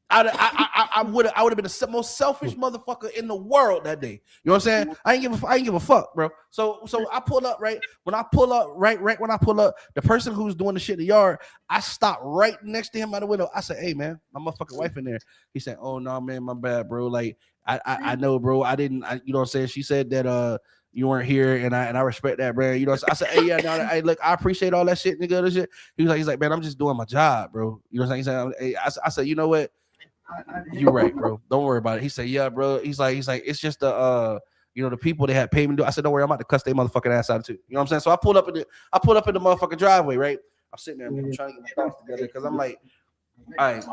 I would have been the most selfish motherfucker in the world that day. You know what I'm saying? I ain't give a fuck, bro. So I pull up right when I pull up, the person who's doing the shit in the yard, I stop right next to him by the window. I said, hey man, my motherfucking wife in there. He said, oh no, man, my bad, bro. Like I know, bro. You know what I'm saying? She said that you weren't here, and I respect that, bro. You know, I said, hey, yeah, no, hey, look, I appreciate all that shit, nigga. That shit. He's like, man, I'm just doing my job, bro. You know what I'm saying? He said, I said, you know what? You're right, bro. Don't worry about it. He said, yeah, bro. He's like, it's just the the people they had paid me to do. I said, don't worry, I'm about to cuss their motherfucking ass out too. You know what I'm saying? So I pulled up in the motherfucking driveway, right? I'm sitting there, I'm trying to get my thoughts together because I'm like, all right.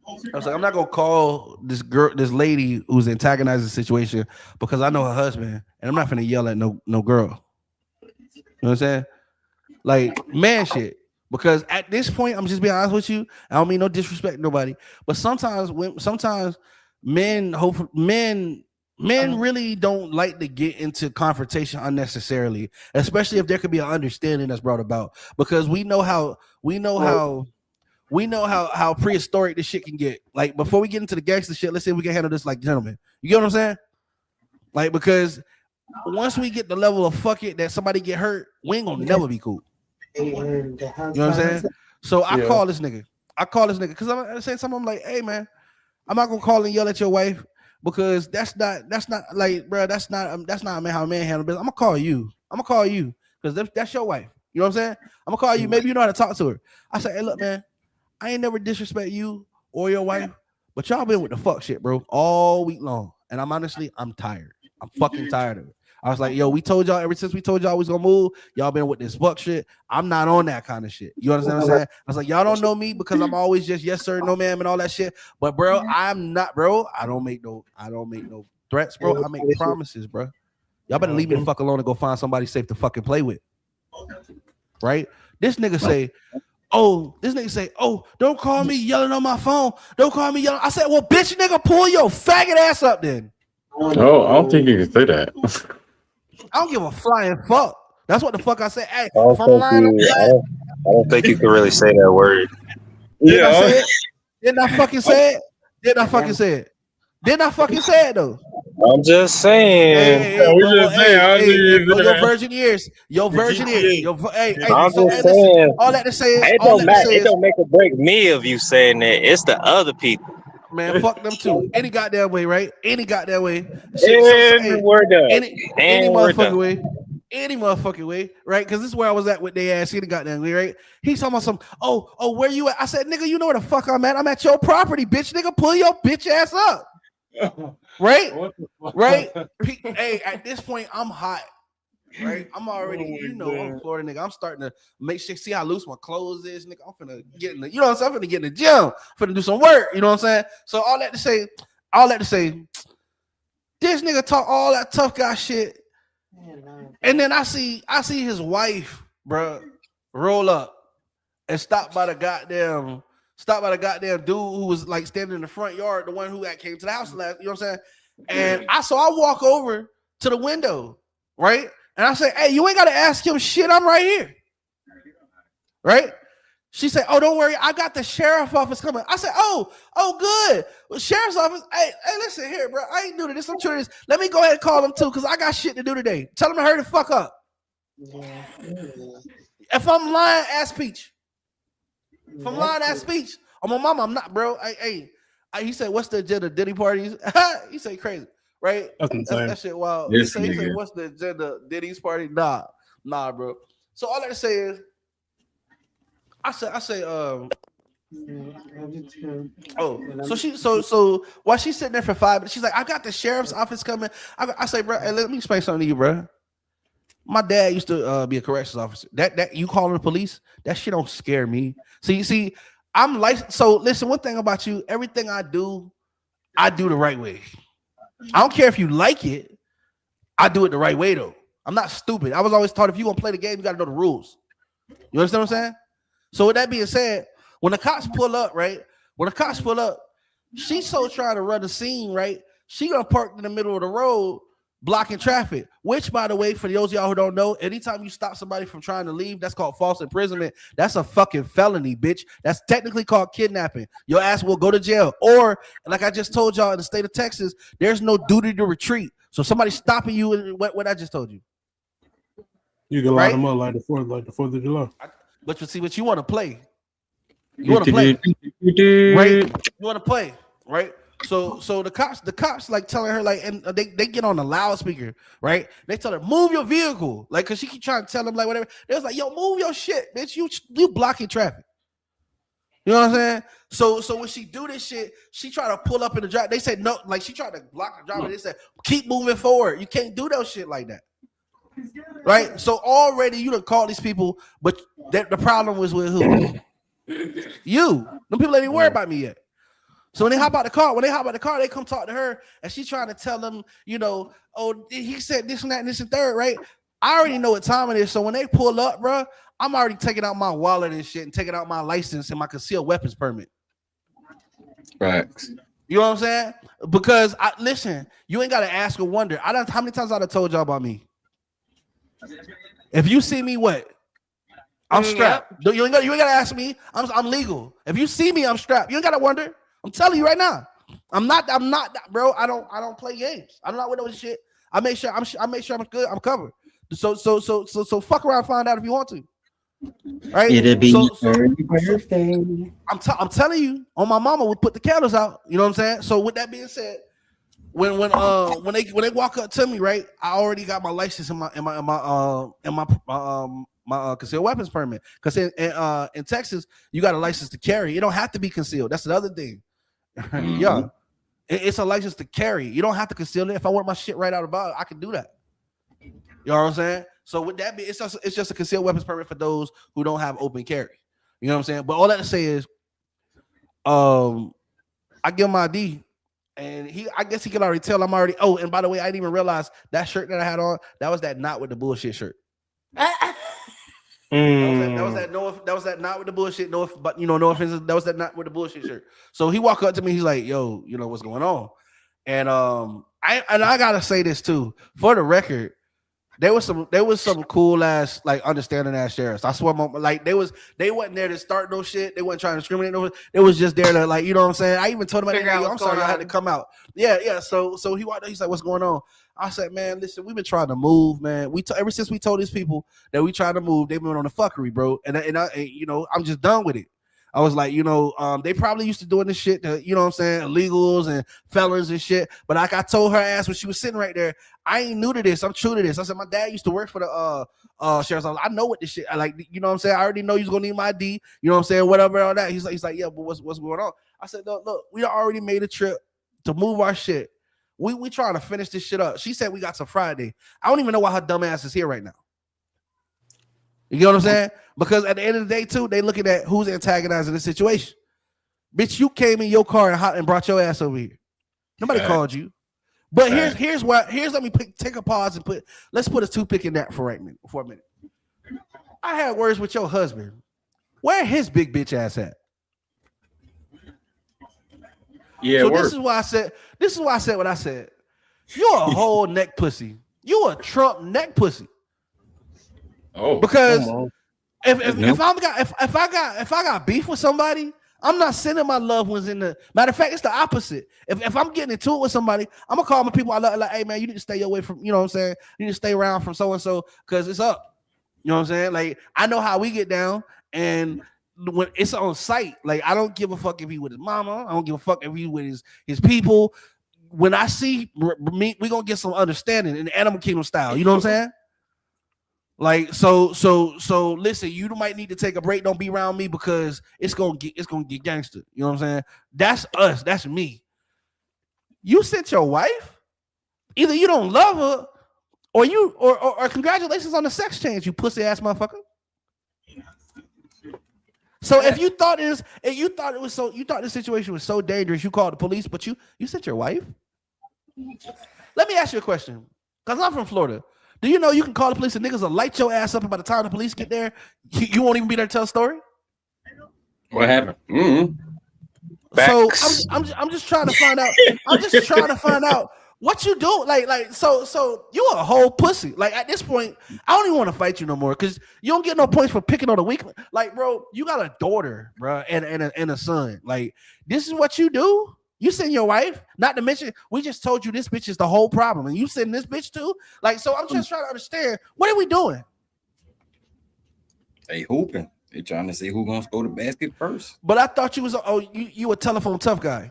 I was like, I'm not gonna call this lady who's antagonizing the situation because I know her husband, and I'm not gonna yell at no girl. You know what I'm saying? Like, man, shit. Because at this point, I'm just being honest with you. I don't mean no disrespect to nobody, but sometimes men really don't like to get into confrontation unnecessarily, especially if there could be an understanding that's brought about. Because we know how prehistoric this shit can get. Like, before we get into the gangster shit, let's see if we can handle this like gentlemen. You get what I'm saying? Like, because once we get the level of fuck it that somebody get hurt, we ain't gonna never be cool. You know what I'm saying? So I call this nigga because I'm saying something. I'm like, hey man, I'm not gonna call and yell at your wife because that's not like, bro, that's not how a man handle business. I'm gonna call you because that's your wife. You know what I'm saying? I'm gonna call you. Maybe you know how to talk to her. I say, hey, look, man, I ain't never disrespect you or your wife, but y'all been with the fuck shit, bro, all week long. And I'm tired. I'm fucking tired of it. I was like, yo, we told y'all ever since we told y'all we was gonna move, y'all been with this fuck shit. I'm not on that kind of shit. You understand what I'm saying? I was like, y'all don't know me because I'm always just yes sir, no ma'am, and all that shit. But bro, I'm not, bro. I don't make no threats, bro. I make promises, bro. Y'all better leave me the fuck alone and go find somebody safe to fucking play with. Right? This nigga say, oh, don't call me yelling on my phone. Don't call me yelling. I said, well, bitch, nigga, pull your faggot ass up then. Oh, I don't think you can say that. I don't give a flying fuck. That's what the fuck I said. Hey, I don't think you can really say that word. Didn't I say it? Didn't I fucking say it? Didn't I fucking say it though? I'm just saying. Your virgin ears. I'm just saying. All that to say is, it don't make or break me of you saying that. It's the other people. Man, fuck them too. Any goddamn way, right? Any goddamn way. We're done. Any motherfucking way. Any motherfucking way, right? Because this is where I was at with their ass. Any goddamn way, right? He's talking about some, where you at? I said, nigga, you know where the fuck I'm at. I'm at your property, bitch. Nigga, pull your bitch ass up. Right? Right? Hey, at this point, I'm hot. Right? I'm already, I'm a Florida nigga. I'm starting to see how loose my clothes is, nigga. I'm finna get in the, I'm finna get in the gym. I'm finna do some work. You know what I'm saying? So all that to say, this nigga talk all that tough guy shit. And then I see his wife, bro, roll up and stop by the goddamn Stopped by the goddamn dude who was like standing in the front yard, the one who came to the house last, you know what I'm saying? And I walk over to the window, right? And I say, hey, you ain't got to ask him shit. I'm right here. Right? She said, oh, don't worry. I got the sheriff's office coming. I said, oh, good. Well, sheriff's office. Hey, listen here, bro. I ain't new to this. I'm sure this. Let me go ahead and call them too, because I got shit to do today. Tell them to hurry the fuck up. If I'm lying, ask Peach. If I'm lying, ask Peach. I'm my mama. I'm not, bro. He said, what's the agenda? Diddy parties? He said crazy, right? That shit wild. He said, what's the agenda? Diddy's party? Nah, bro. So all I gotta say is, so while she's sitting there for 5 minutes, she's like, I got the sheriff's office coming. I say, bro, hey, let me explain something to you, bro. My dad used to be a corrections officer. That you calling the police, that shit don't scare me. See, I'm licensed. So listen, one thing about you, everything I do the right way. I don't care if you like it. I do it the right way though. I'm not stupid. I was always taught if you gonna play the game, you gotta know the rules. You understand what I'm saying? So with that being said, when the cops pull up, right? She's so trying to run the scene, right? She gonna park in the middle of the road, blocking traffic. Which, by the way, for those of y'all who don't know, anytime you stop somebody from trying to leave, that's called false imprisonment. That's a fucking felony, bitch. That's technically called kidnapping. Your ass will go to jail. Or, like I just told y'all, in the state of Texas, there's no duty to retreat. So somebody stopping you, what I just told you. You can line them up like the 4th of July. But you see what you want to play. You want to play, right? You want to play, right? So the cops like telling her like, and they get on the loudspeaker, right? They tell her move your vehicle, like, cause she keep trying to tell them like whatever. They was like, yo, move your shit, bitch. You blocking traffic. You know what I'm saying? So when she do this shit, she try to pull up in the drive. They said no, like she tried to block the driver. They said keep moving forward. You can't do those shit like that. Right, so already you done called these people, but the problem was with who? You. Them people ain't even worried about me yet. So when they hop out the car, they come talk to her, and she trying to tell them, you know, oh, he said this and that and this and third, right? I already know what time it is. So when they pull up, bro, I'm already taking out my wallet and shit and taking out my license and my concealed weapons permit. Right. You know what I'm saying? Because listen, you ain't gotta ask or wonder. How many times I done told y'all about me? If you see me, what? I'm strapped. Yep. You ain't gotta ask me. I'm legal. If you see me, I'm strapped. You ain't gotta wonder. I'm telling you right now. I'm not, bro. I don't play games. I'm not with those shit. I make sure I'm good. I'm covered. So fuck around, find out if you want to. Right? It'll be birthday. I'm telling you, on my mama would put the candles out. You know what I'm saying? So with that being said, when they walk up to me, right? I already got my license in my concealed weapons permit. Because in Texas, you got a license to carry. It don't have to be concealed. That's the other thing. Mm-hmm. Yeah, it's a license to carry. You don't have to conceal it. If I want my shit right out about it, I can do that. You know what I'm saying? So with that being, it's just a concealed weapons permit for those who don't have open carry. You know what I'm saying? But all that to say is, I give him my ID. And I guess he could already tell I'm already. Oh, and by the way, I didn't even realize that shirt that I had on. That was that not with the bullshit shirt. That was that not with the bullshit. No offense. That was that not with the bullshit shirt. So he walked up to me. He's like, "Yo, you know what's going on?" And I gotta say this too, for the record. There was some cool ass, like, understanding ass sheriffs. I swear, like they wasn't there to start no shit. They wasn't trying to discriminate over. They was just there to, like, you know what I'm saying. I even told him, I'm sorry, I had to come out. Yeah. So he walked. He's like, "What's going on?" I said, "Man, listen, we've been trying to move, man. Ever since we told these people that we tried to move, they've been on the fuckery, bro. And you know, I'm just done with it." I was like, you know, they probably used to doing this shit to, you know what I'm saying, illegals and felons and shit. But like I told her ass when she was sitting right there, I ain't new to this. I'm true to this. I said, my dad used to work for the sheriff's office. I know what this shit. I like, you know what I'm saying? I already know you're gonna need my ID. You know what I'm saying? Whatever, all that. He's like, yeah, but what's going on? I said, look, we already made a trip to move our shit. We trying to finish this shit up. She said we got to Friday. I don't even know why her dumb ass is here right now. You get what I'm saying? Because at the end of the day, too, they looking at who's antagonizing the situation. Bitch, you came in your car and brought your ass over here. Nobody called you. But here's let me take a pause and let's put a toothpick in that for a minute. I had words with your husband. Where his big bitch ass at? Yeah, So work. this is why I said what I said. You're a whole neck pussy. You a Trump neck pussy. Oh, Because Come on. if I got beef with somebody, I'm not sending my loved ones in the matter of fact, it's the opposite. If I'm getting into it with somebody, I'm gonna call my people I love, like, hey man, you need to stay away from, you know what I'm saying? You need to stay around from so and so because it's up. You know what I'm saying? Like, I know how we get down, and when it's on site, like, I don't give a fuck if he with his mama, I don't give a fuck if he with his people. When I see me, we gonna get some understanding in the Animal Kingdom style. You know what I'm saying? Like, so listen, you might need to take a break. Don't be around me because it's gonna get gangster. You know what I'm saying? That's us. That's me. You sent your wife. Either you don't love her, or you or congratulations on the sex change, you pussy ass motherfucker. So if you thought this situation was so dangerous, you called the police, but you sent your wife. Let me ask you a question, because I'm from Florida. Do you know you can call the police and niggas will light your ass up, and by the time the police get there, you won't even be there to tell a story? what happened? Mm-hmm. So I'm just trying to find out. I'm just trying to find out what you do. So you a whole pussy. Like, at this point, I don't even want to fight you no more because you don't get no points for picking on the weak. Like, bro, you got a daughter, bro, and a son. Like, this is what you do. You send your wife, not to mention, we just told you this bitch is the whole problem, and you send this bitch too. Like, so I'm just trying to understand, what are we doing? They hooping. They trying to see who gonna score the basket first. But I thought you was you a telephone tough guy.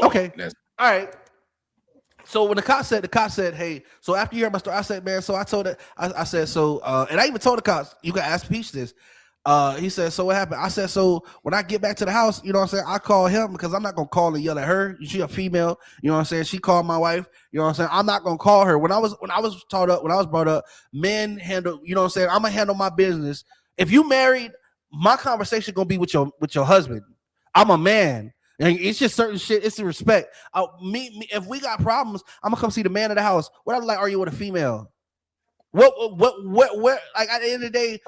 Okay, all right. So when the cop said, hey, so after you heard my story, I said, man, so I told it, I said, so, and I even told the cops, you can ask Peach this. He said, so what happened? I said, so when I get back to the house, you know what I'm saying, I call him because I'm not gonna call and yell at her. She a female, you know what I'm saying? She called my wife, you know what I'm saying? I'm not gonna call her. When I was brought up, men handle, you know what I'm saying? I'm gonna handle my business. If you married, my conversation gonna be with your husband. I'm a man. And it's just certain shit. It's the respect. Me, if we got problems, I'm gonna come see the man of the house. What I like, are you with a female? What? Like, at the end of the day,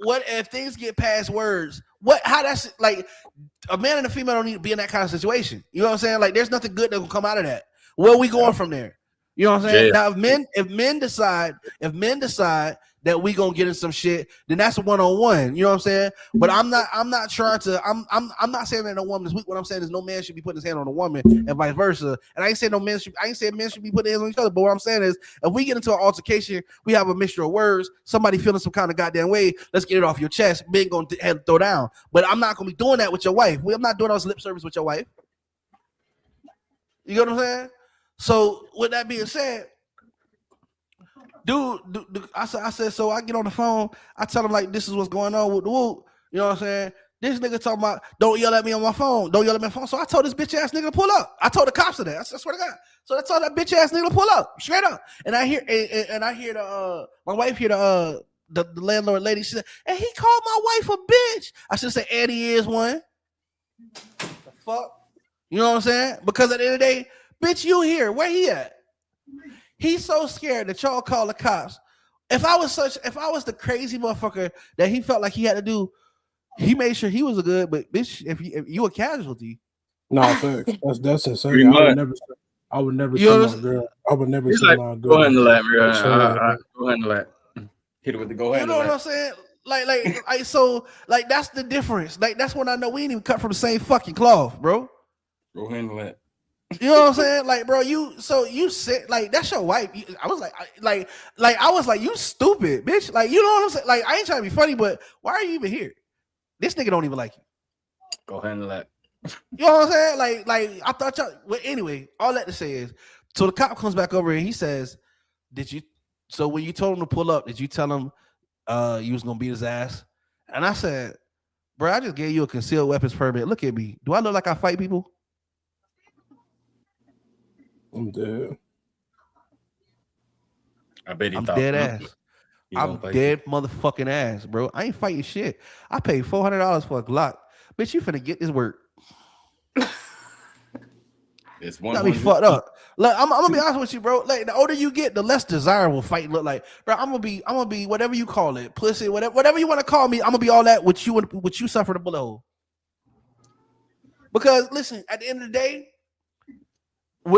what if things get past words? How that's like, a man and a female don't need to be in that kind of situation. You know what I'm saying? Like, there's nothing good that will come out of that. Where are we going from there? You know what I'm saying? Yeah. Now, if men decide that we gonna get in some shit, then that's a one-on-one. You know what I'm saying? But I'm not trying to. I'm not saying that no woman is weak. What I'm saying is no man should be putting his hand on a woman and vice versa. And I ain't saying men should be putting hands on each other. But what I'm saying is, if we get into an altercation, we have a mixture of words. Somebody feeling some kind of goddamn way. Let's get it off your chest. Men gonna throw down. But I'm not gonna be doing that with your wife. I'm not doing those lip service with your wife. You know what I'm saying? So with that being said, dude, I said, so I get on the phone, I tell him, like, this is what's going on with the whoop. You know what I'm saying? This nigga talking about, don't yell at me on my phone. Don't yell at me on my phone. So I told this bitch ass nigga to pull up. I told the cops of that. I swear to God. So I told that bitch ass nigga to pull up, straight up. And I hear my wife hear the landlord lady. She said, and he called my wife a bitch. I should say, Eddie is one. The fuck? You know what I'm saying? Because at the end of the day, bitch, you here. Where he at? He's so scared that y'all call the cops. If I was the crazy motherfucker that he felt like he had to do, he made sure he was a good. But bitch, if you a casualty, no, facts. That's insane. I would never tell my girl. I would never tell my girl. Go handle that, bro. Go handle that. Hit it with the go handle. You know what I'm saying? Like, so, like, that's the difference. Like, that's when I know we ain't even cut from the same fucking cloth, bro. Go handle that. You know what I'm saying? Like, bro, you said, like, that's your wife. I was like, you stupid, bitch. Like, you know what I'm saying? Like, I ain't trying to be funny, but why are you even here? This nigga don't even like you. Go handle that. You know what I'm saying? Like, I thought y'all. Well, anyway, all that to say is, so the cop comes back over and he says, so when you told him to pull up, did you tell him you was gonna beat his ass? And I said, bro, I just gave you a concealed weapons permit. Look at me. Do I look like I fight people? I'm dead. I bet I'm dead ass. I'm dead motherfucking ass, bro. I ain't fighting shit. I paid $400 for a Glock. Bitch, you finna get this work. It's one. Got me fucked up. Look, I'm gonna be honest with you, bro. Like, the older you get, the less desirable fight look like. Bro, I'm gonna be whatever you call it, pussy, whatever you want to call me. I'm gonna be all that with you suffer the bullet hole. Because listen, at the end of the day,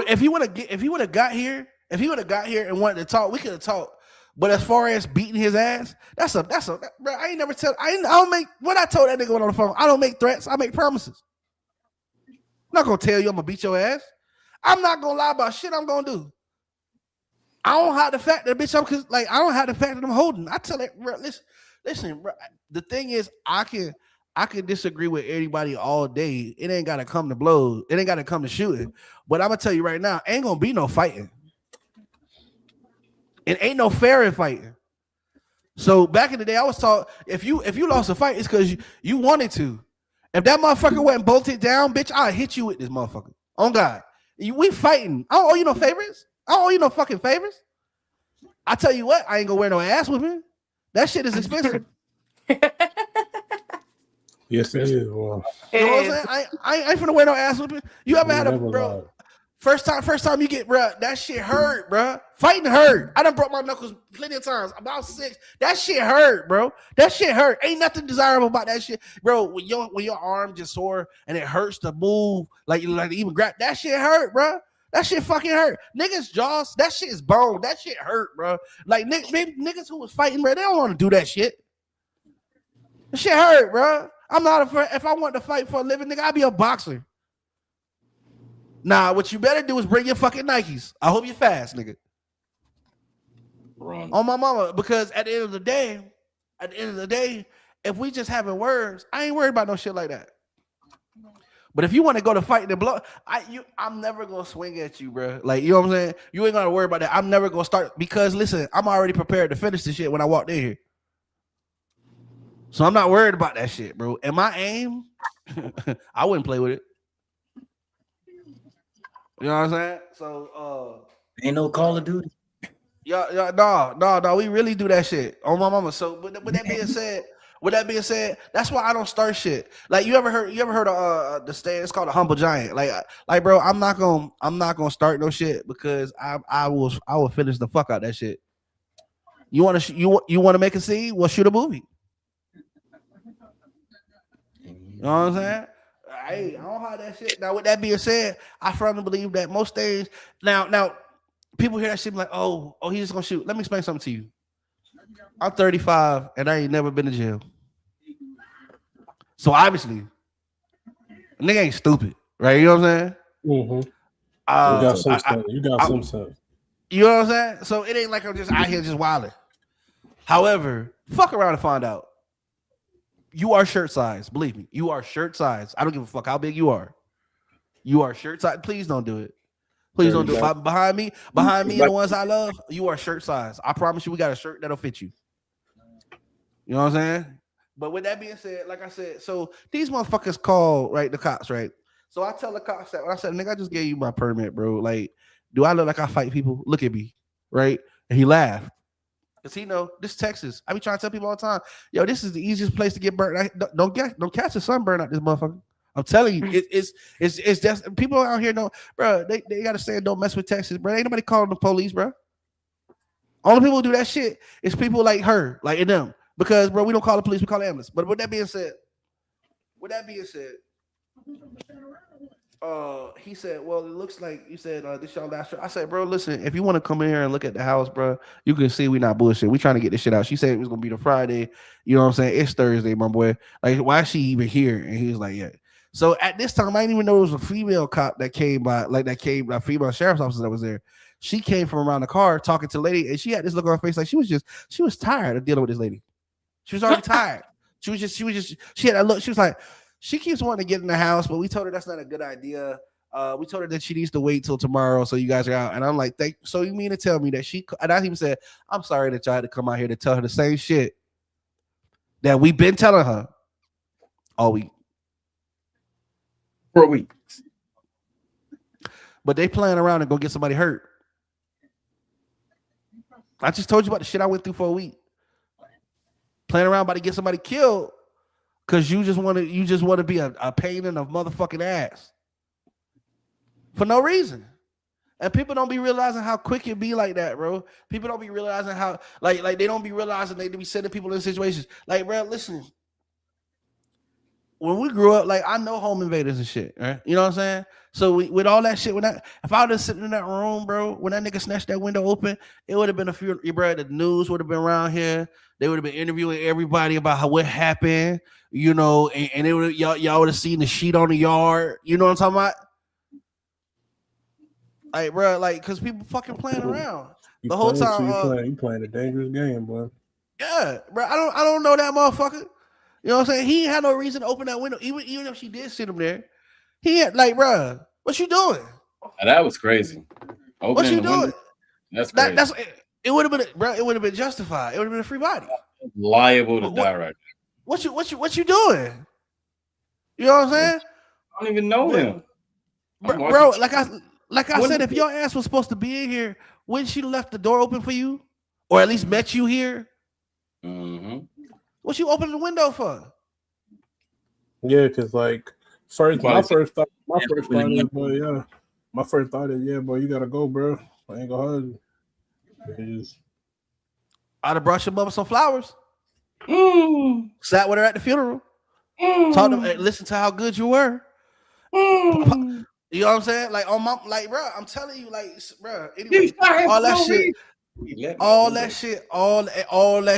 if he would have got here and wanted to talk, we could have talked. But as far as beating his ass, bro, I ain't never I don't make what I told that nigga on the phone. I don't make threats. I make promises. I'm not gonna tell you I'm gonna beat your ass. I'm not gonna lie about shit I'm gonna do. I don't have the fact that bitch I don't have the fact that I'm holding. I tell it, bro, listen, bro. The thing is, I can disagree with anybody all day. It ain't gotta come to blows. It ain't gotta come to shooting. But I'm gonna tell you right now, ain't gonna be no fighting. It ain't no fair in fighting. So back in the day, I was taught if you lost a fight, it's because you wanted to. If that motherfucker went and bolted down, bitch, I'll hit you with this motherfucker. On God. We fighting. I don't owe you no favors. I don't owe you no fucking favors. I tell you what, I ain't gonna wear no ass whipping. That shit is expensive. Yes, it is. Well, You know what I'm saying? I ain't finna wear no ass whipping. You ever had a bro? First time you get, bro, that shit hurt, bro. Fighting hurt. I done broke my knuckles plenty of times. About 6. That shit hurt, bro. That shit hurt. Ain't nothing desirable about that shit, bro. When your arm just sore and it hurts to move, like even grab, that shit hurt, bro. That shit fucking hurt. Niggas jaws, that shit is bone. That shit hurt, bro. Like maybe niggas who was fighting, bro, they don't want to do that shit. That shit hurt, bro. I'm not if I want to fight for a living, nigga, I'd be a boxer. Nah, what you better do is bring your fucking Nikes. I hope you're fast, nigga. Run. On my mama, because at the end of the day, if we just having words, I ain't worried about no shit like that. But if you want to go to fight and blow, I'm never gonna swing at you, bro. Like, you know what I'm saying? You ain't gonna worry about that. I'm never gonna start because listen, I'm already prepared to finish this shit when I walked in here. So I'm not worried about that shit, bro. And my aim, I wouldn't play with it. You know what I'm saying? So Ain't no Call of Duty. No, we really do that shit on my mama. So with that being said, that's why I don't start shit. Like you ever heard of the stand? It's called a humble giant. Like bro, I'm not gonna start no shit because I will finish the fuck out that shit. You want to make a scene? Well, shoot a movie. You know what I'm saying? I don't have that shit. Now, with that being said, I firmly believe that most things now people hear that shit like, oh, he's just gonna shoot. Let me explain something to you. I'm 35 and I ain't never been to jail. So obviously, a nigga ain't stupid, right? You know what I'm saying? Mm-hmm. You got some sense. You know what I'm saying? So it ain't like I'm just out here just wilding. However, fuck around and find out. You are shirt size. Believe me, you are shirt size. I don't give a fuck how big you are. You are shirt size. Please don't do it. Please don't do it. Behind me, and the ones I love, you are shirt size. I promise you, we got a shirt that'll fit you. You know what I'm saying? But with that being said, like I said, so these motherfuckers call, right, the cops, right? So I tell the cops that when I said, nigga, I just gave you my permit, bro. Like, do I look like I fight people? Look at me, right? And he laughed. Because he know this is Texas. I be trying to tell people all the time, yo, this is the easiest place to get burnt. Don't catch a sunburn out this motherfucker. I'm telling you, it's just people out here know, bro. They gotta say don't mess with Texas, bro. Ain't nobody calling the police, bro. Only people who do that shit is people like her, like in them. Because bro, we don't call the police, we call the ambulance. But with that being said, he said, well, it looks like you said this y'all last. I said, bro, listen, if you want to come in here and look at the house, bro, you can see we not bullshit. We trying to get this shit out. She said it was gonna be the Friday. You know what I'm saying? It's Thursday, my boy. Like, why is she even here? And he was like, yeah. So at this time, I didn't even know it was a female cop that came by, a female sheriff's officer that was there. She came from around the car talking to the lady, and she had this look on her face like she was tired of dealing with this lady. She was already tired. She had that look. She was like, she keeps wanting to get in the house, but we told her that's not a good idea. We told her that she needs to wait till tomorrow so you guys are out. And I'm like, so you mean to tell me that and I even said, I'm sorry that y'all had to come out here to tell her the same shit that we've been telling her all week. For a week. But they playing around and go get somebody hurt. I just told you about the shit I went through for a week. Playing around about to get somebody killed because you just want to be a pain in the motherfucking ass. For no reason. And people don't be realizing how quick it be like that, bro. People don't be realizing how, like they don't be realizing they be sending people in situations. Like, bro, listen. when we grew up, like I know home invaders and shit, right? You know what I'm saying? So with all that shit, if I was sitting in that room, bro, when that nigga snatched that window open, it would have been a few, bro. The news would have been around here. They would have been interviewing everybody about what happened, you know, and it would y'all would have seen the sheet on the yard. You know what I'm talking about? Like, bro, like, cause people fucking playing around the whole time. You playing a dangerous game, boy. Yeah, bro. I don't know that motherfucker. You know what I'm saying? He ain't had no reason to open that window, even if she did sit him there. He had like, bro, what you doing? And that was crazy. What you the doing? window, that's crazy. That's it. Would have been, bro. It would have been justified. It would have been a free body. Liable to die right now. What you doing? You know what I'm saying? I don't even know him, bro. Like I said, if your ass was supposed to be in here, wouldn't she left the door open for you, or at least met you here? Mm-hmm. What you opening the window for? Yeah, because like my first thought is, boy, you gotta go, bro. I ain't gonna hug you. I'd have brought your mother some flowers. Sat with her at the funeral. Talk to her, listen to how good you were. You know what I'm saying? Like on my, like, bro, I'm telling you, like, bro. Anyway, all that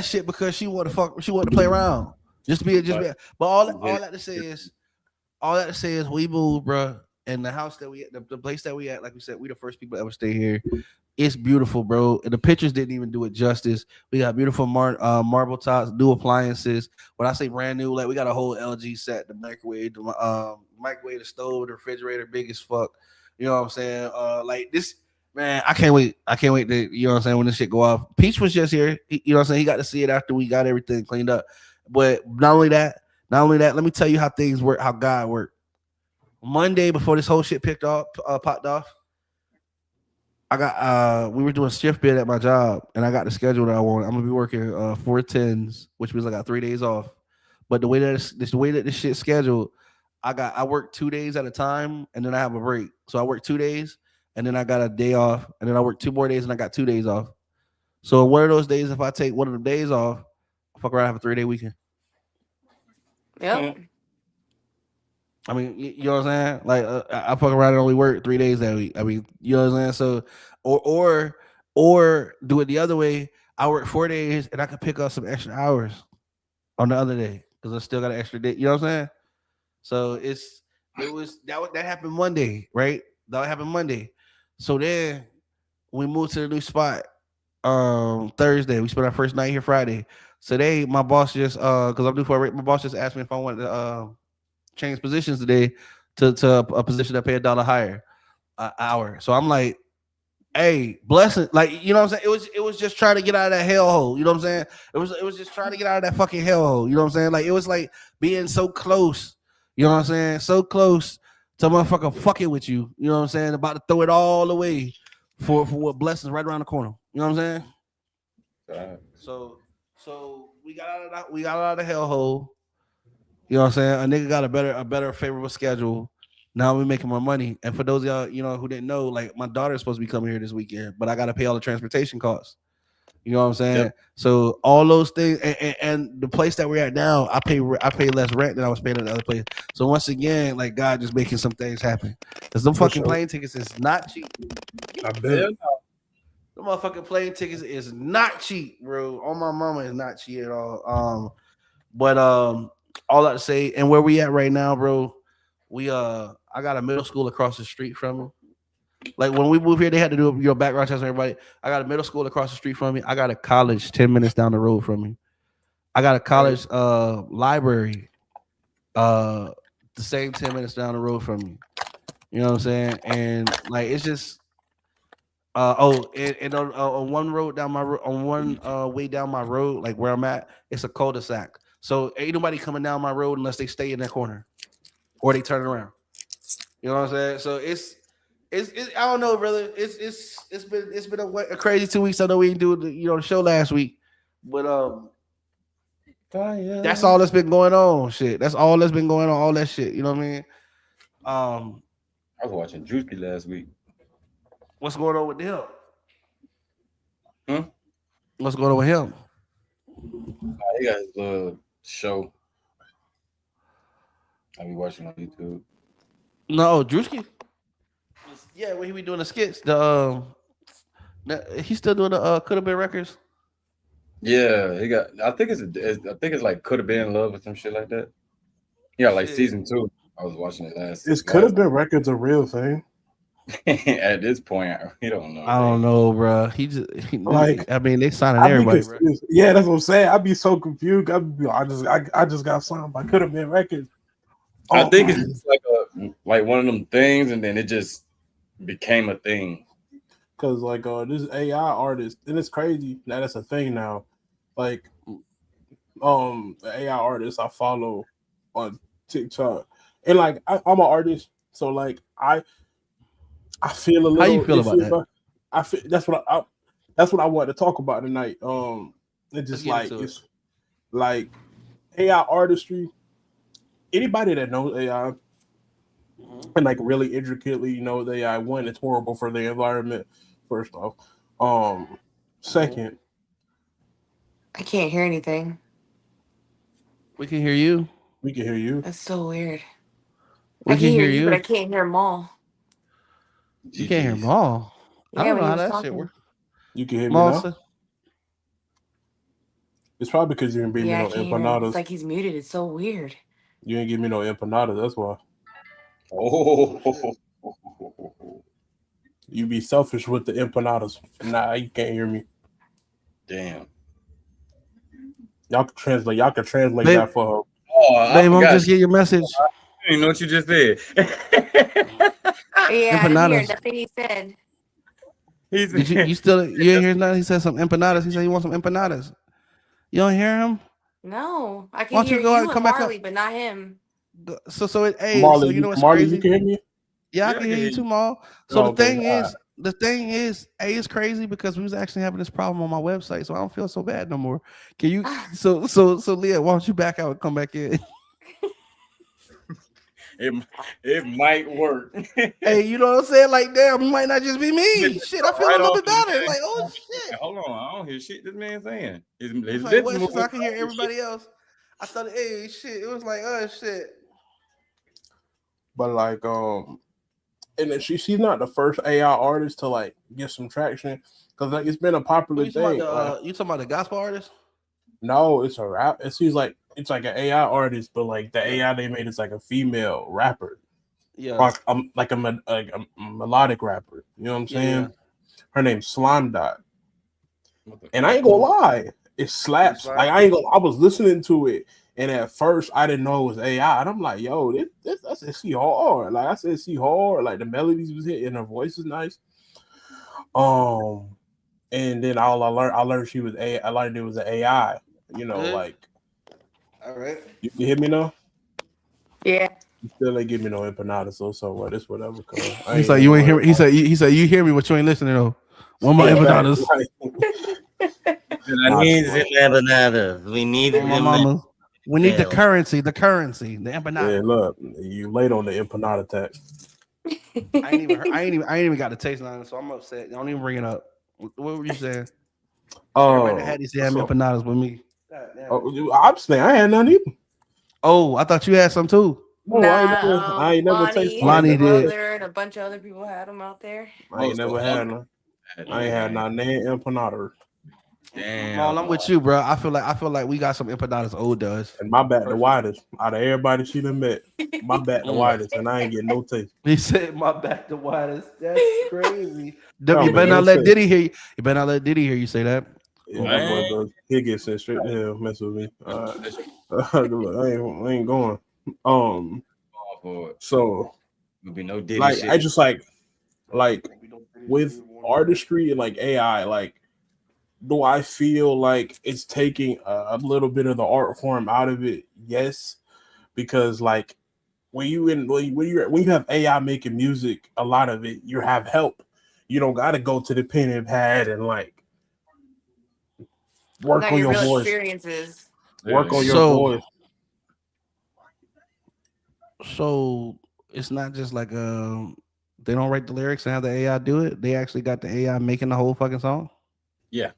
shit, because she wanted to play around, but all that to say is, we moved, bro, and the house that we, the place that we at, like we said, we the first people to ever stay here. It's beautiful, bro. And the pictures didn't even do it justice. We got beautiful marble tops, new appliances. When I say brand new, like we got a whole LG set, the microwave, the stove, the refrigerator, big as fuck. You know what I'm saying? Like this, man, I can't wait. I can't wait to, you know what I'm saying, when this shit go off. Peach was just here. You know what I'm saying? He got to see it after we got everything cleaned up. But not only that, let me tell you how things work, how God worked. Monday, before this whole shit popped off, I got we were doing shift bid at my job, and I got the schedule that I want. I'm gonna be working 4/10s, which means I got 3 days off. But the way that this shit's scheduled, I work 2 days at a time, and then I have a break. So I work 2 days, and then I got a day off, and then I work 2 more days, and I got 2 days off. So one of those days, if I take one of the days off, I fuck around, have a 3-day weekend. Yep. I mean, you know what I'm saying? Like, I fuck around and only work 3 days that week. I mean, you know what I'm saying? So, or do it the other way. I work 4 days and I can pick up some extra hours on the other day because I still got an extra day. You know what I'm saying? So that happened Monday, right? That happened Monday. So then we moved to the new spot Thursday. We spent our first night here Friday. Today, my boss just because I'm due for a rate, my boss just asked me if I wanted to change positions today to a position that pay $1 higher an hour. So I'm like, hey, blessing, like, you know what I'm saying? It was just trying to get out of that hellhole. You know what I'm saying? It was just trying to get out of that fucking hellhole. You know what I'm saying? Like, it was like being so close. You know what I'm saying? So close to motherfucker fucking with you. You know what I'm saying? About to throw it all away for what blessings right around the corner. You know what I'm saying? So we got out of the hellhole. You know what I'm saying? A nigga got a better favorable schedule. Now we're making more money. And for those of y'all, you know, who didn't know, like, my daughter's supposed to be coming here this weekend, but I got to pay all the transportation costs. You know what I'm saying? Yep. So all those things, and the place that we're at now, I pay less rent than I was paying at the other place. So once again, like, God just making some things happen. Because them fucking plane tickets is not cheap. I bet. The motherfucking plane tickets is not cheap, bro. On my mama, is not cheap at all. But all I to say, and where we at right now, bro, I got a middle school across the street from me. Like, when we moved here, they had to do your background test on everybody. I got a middle school across the street from me. I got a college 10 minutes down the road from me. I got a college library the same 10 minutes down the road from me. You know what I'm saying? And like, it's just and on one road down my road, on one way down my road, like where I'm at, it's a cul-de-sac. So ain't nobody coming down my road unless they stay in that corner or they turn around. You know what I'm saying? So it's I don't know, brother. It's been a crazy 2 weeks. I know we didn't do the show last week, but that's all that's been going on. Shit, that's all that's been going on. All that shit. You know what I mean? I was watching Drewski last week. What's going on with him? What's going on with him? He got his show. I be watching on YouTube. No, Drewski. Yeah, when he be doing the skits, he's still doing the could have been records. Yeah, he got. I think it's like could have been love or some shit like that. Yeah, like Shit. season 2. I was watching it last. It could have been records a real thing. At this point, we don't know. I don't know, bro. Like, I mean, they signing I be everybody, bro. confused. Yeah, that's what I'm saying. I'd be so confused. I just got signed by could have been records. I think it's just like one of them things, and then it just became a thing. Cause like this AI artist, and it's crazy that it's a thing now. Like the AI artist I follow on TikTok, and like I'm an artist, so like I feel a little. How you feel about that? I feel that's what I wanted to talk about tonight. It's just like it's like AI artistry. Anybody that knows AI and like really intricately knows AI, one, it's horrible for the environment. First off, second, I can't hear anything. We can hear you. we can hear you. That's so weird. We I can can hear hear you, but you. I can't hear Maul. You can't hear Maul. I Yeah, don't know when he how was that shit talking. works. You can hear me Maul now. said, It's probably because you didn't give me Yeah, no I can't hear him. It's empanadas. like he's muted. It's so weird. You didn't give me no empanadas. That's why. Oh, You be selfish with the empanadas. Nah, you can't hear me. damn. Y'all can translate. Babe, that for her. Oh, I babe, I'm forgot. just getting your message. I didn't know what you just said. Yeah, I didn't hear Empanadas. nothing he said. Did you still you ain't hear nothing? He said some empanadas. He said he wants some empanadas. You don't hear him? No, I Why can don't you hear go out you and and come back Marley, up? but not him. So Marley, you know what's Marley, you crazy? can hear me? Yeah, I Yeah, can I hear can you hear too, you. Maul. So Okay. the thing is, it's crazy because we was actually having this problem on my website, so I don't feel so bad no more. Can you? So Leah, why don't you back out and come back in? It might work. Hey, you know what I'm saying? Like, damn, it might not just be me. Shit, I feel Right a little off bit the better. bat. Like, oh shit. Hold on, I don't hear shit this man saying. His It's like, lips what? moving. So I can hear everybody else. I thought, hey, shit. It was like, oh shit. But like, and then she's not the first AI artist to like get some traction because like it's been a popular You talking thing. about you talking about the gospel artist? No, it's a rap. It's like an AI artist, but like the AI they made is like a female rapper, Yeah. like a melodic rapper. You know what I'm saying? Yeah. Her name's Slime Dot, and I ain't gonna lie, it slaps. Slime? Like I ain't gonna. I was listening to it, and at first I didn't know it was AI, and I'm like, yo, this I said she hard. Like I said, she hard. Like the melodies was hitting, her voice is nice. And then I learned she was AI. I learned it was an AI. You know, like. All right. You can hear me now? Yeah. You still ain't give me no empanada, so what? It's whatever. He's like, you ain't hear. He said, you hear me, but you ain't listening though. One more empanadas. I need the empanadas. We need My mama. We need the currency, the empanada. Yeah, look, you late on the empanada tax. I ain't even got the taste on it, so I'm upset. Don't even bring it up. What were you saying? Everybody that had these damn empanadas with me. I'm saying I had none either. Oh, I thought you had some too. No, I ain't never tasted. Lonnie did. And a bunch of other people had them out there. I ain't never had none. I ain't had none empanada. Damn. Well, I'm with you, bro. I feel like we got some empanadas owed to us. And my bat the widest out of everybody she done met. My bat the widest, and I ain't getting no taste. He said my bat the widest. That's crazy. You better not let Diddy hear you. You better not let Diddy hear you say that. Yeah, that boy goes. He gets sent straight to hell. Mess with me. I ain't going. So be no Diddy like shit. I just like with artistry and like AI, like do I feel like it's taking a little bit of the art form out of it? Yes, because like when you have AI making music, a lot of it you have help. You don't got to go to the pen and pad and like work on your voice. Experiences. Work on your voice. So it's not just like they don't write the lyrics and have the AI do it. They actually got the AI making the whole fucking song. Yeah.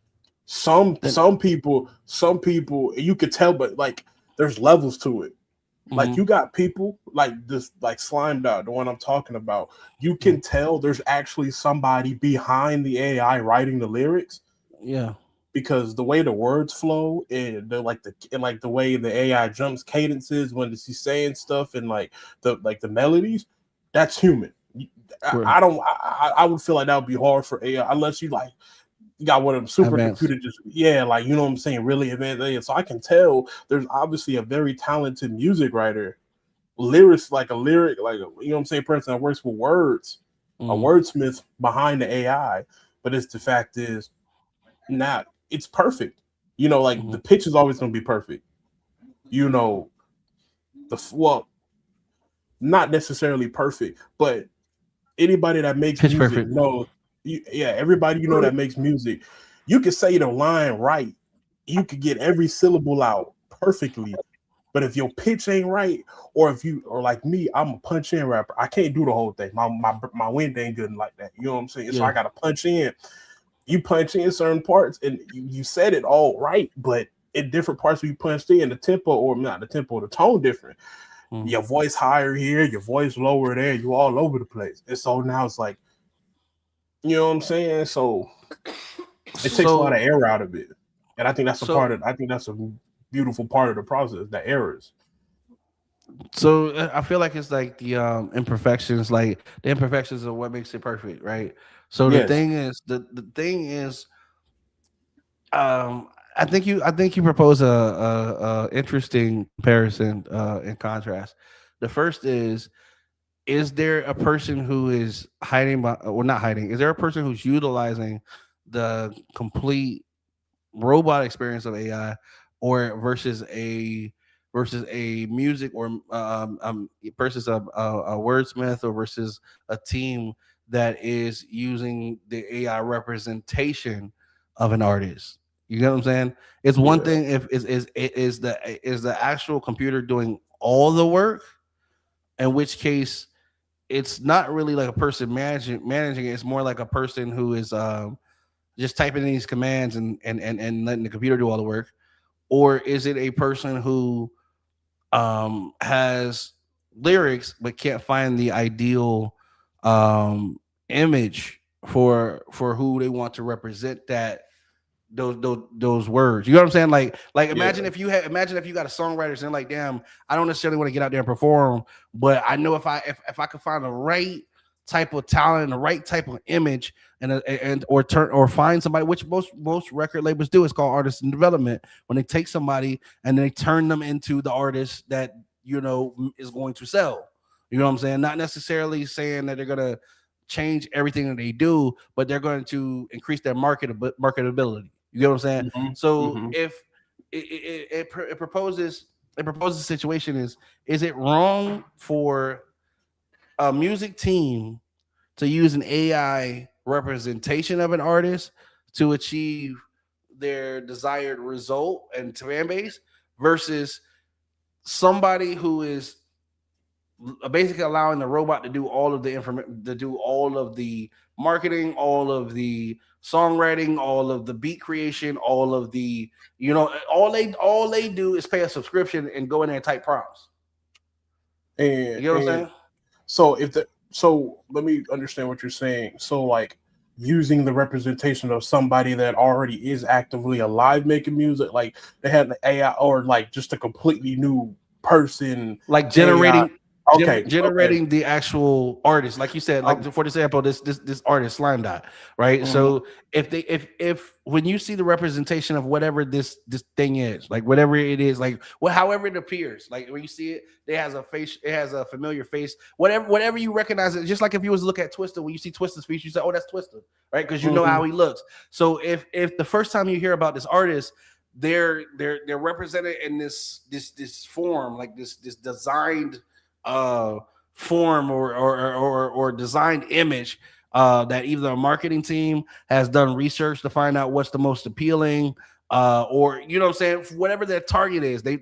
Some people you could tell, but like there's levels to it. Like you got people like this, like Slime Dot, the one I'm talking about. You can tell there's actually somebody behind the AI writing the lyrics. Yeah. Because the way the words flow and the way the AI jumps cadences when she's saying stuff and like the melodies, that's human. I don't. I would feel like that would be hard for AI unless you like you got one of them supercomputer like you know what I'm saying, really advanced AI. So I can tell there's obviously a very talented music writer, lyrics like a lyric like you know what I'm saying, person that works with words, a wordsmith behind the AI. But it's the fact is not. It's perfect. You know, like the pitch is always going to be perfect. You know, not necessarily perfect, but anybody that makes pitch music perfect. knows. Everybody you know that makes music, you can say the line right. You could get every syllable out perfectly. But if your pitch ain't right, or if you or like me, I'm a punch in rapper. I can't do the whole thing. My wind ain't good like that. You know what I'm saying? So I got to punch in. You punch in certain parts and you said it all right, but in different parts where you punched in, the tempo or not the tempo, the tone different. Your voice higher here, your voice lower there, you all over the place. And so now it's like, you know what I'm saying? So it takes a lot of air out of it. And I think that's that's a beautiful part of the process, the errors. So I feel like it's like the imperfections, like the imperfections of what makes it perfect, right? So the thing is, I think you propose a interesting comparison in contrast. The first is there a person who is hiding or not hiding? Is there a person who's utilizing the complete robot experience of AI, or versus a music or versus a wordsmith, or versus a team that is using the AI representation of an artist? You get what I'm saying? It's one thing if is the actual computer doing all the work, in which case it's not really like a person managing it. It's more like a person who is just typing in these commands and letting the computer do all the work. Or is it a person who has lyrics but can't find the ideal image for who they want to represent that those words? You know what I'm saying? Like imagine if you got a songwriters and like, damn, I don't necessarily want to get out there and perform, but I know if I could find the right type of talent and the right type of image or find somebody, which most record labels do. It's called artist in development, when they take somebody and they turn them into the artist that is going to sell. You know what I'm saying? Not necessarily saying that they're gonna change everything that they do, but they're going to increase their marketability. You get what I'm saying? So if it proposes a situation, is it wrong for a music team to use an AI representation of an artist to achieve their desired result and fan base, versus somebody who is basically allowing the robot to do all of the information, to do all of the marketing, all of the songwriting, all of the beat creation, all of the all they do is pay a subscription and go in there and type prompts. And you know what I'm saying? So let me understand what you're saying. So like using the representation of somebody that already is actively alive making music, like they had the AI, or like just a completely new person, like generating AI. Generating the actual artist, like you said, like for example, this artist Slime Dot, right? So if when you see the representation of whatever this thing is, like whatever it is, like however it appears, like when you see it, it has a face, it has a familiar face, whatever you recognize it, just like if you was to look at Twister, when you see Twister's face, you say, oh, that's Twister, right? Because you know how he looks. So if the first time you hear about this artist, they're represented in this form, like this designed form or designed image that either a marketing team has done research to find out what's the most appealing, or you know what I'm saying, whatever their target is, they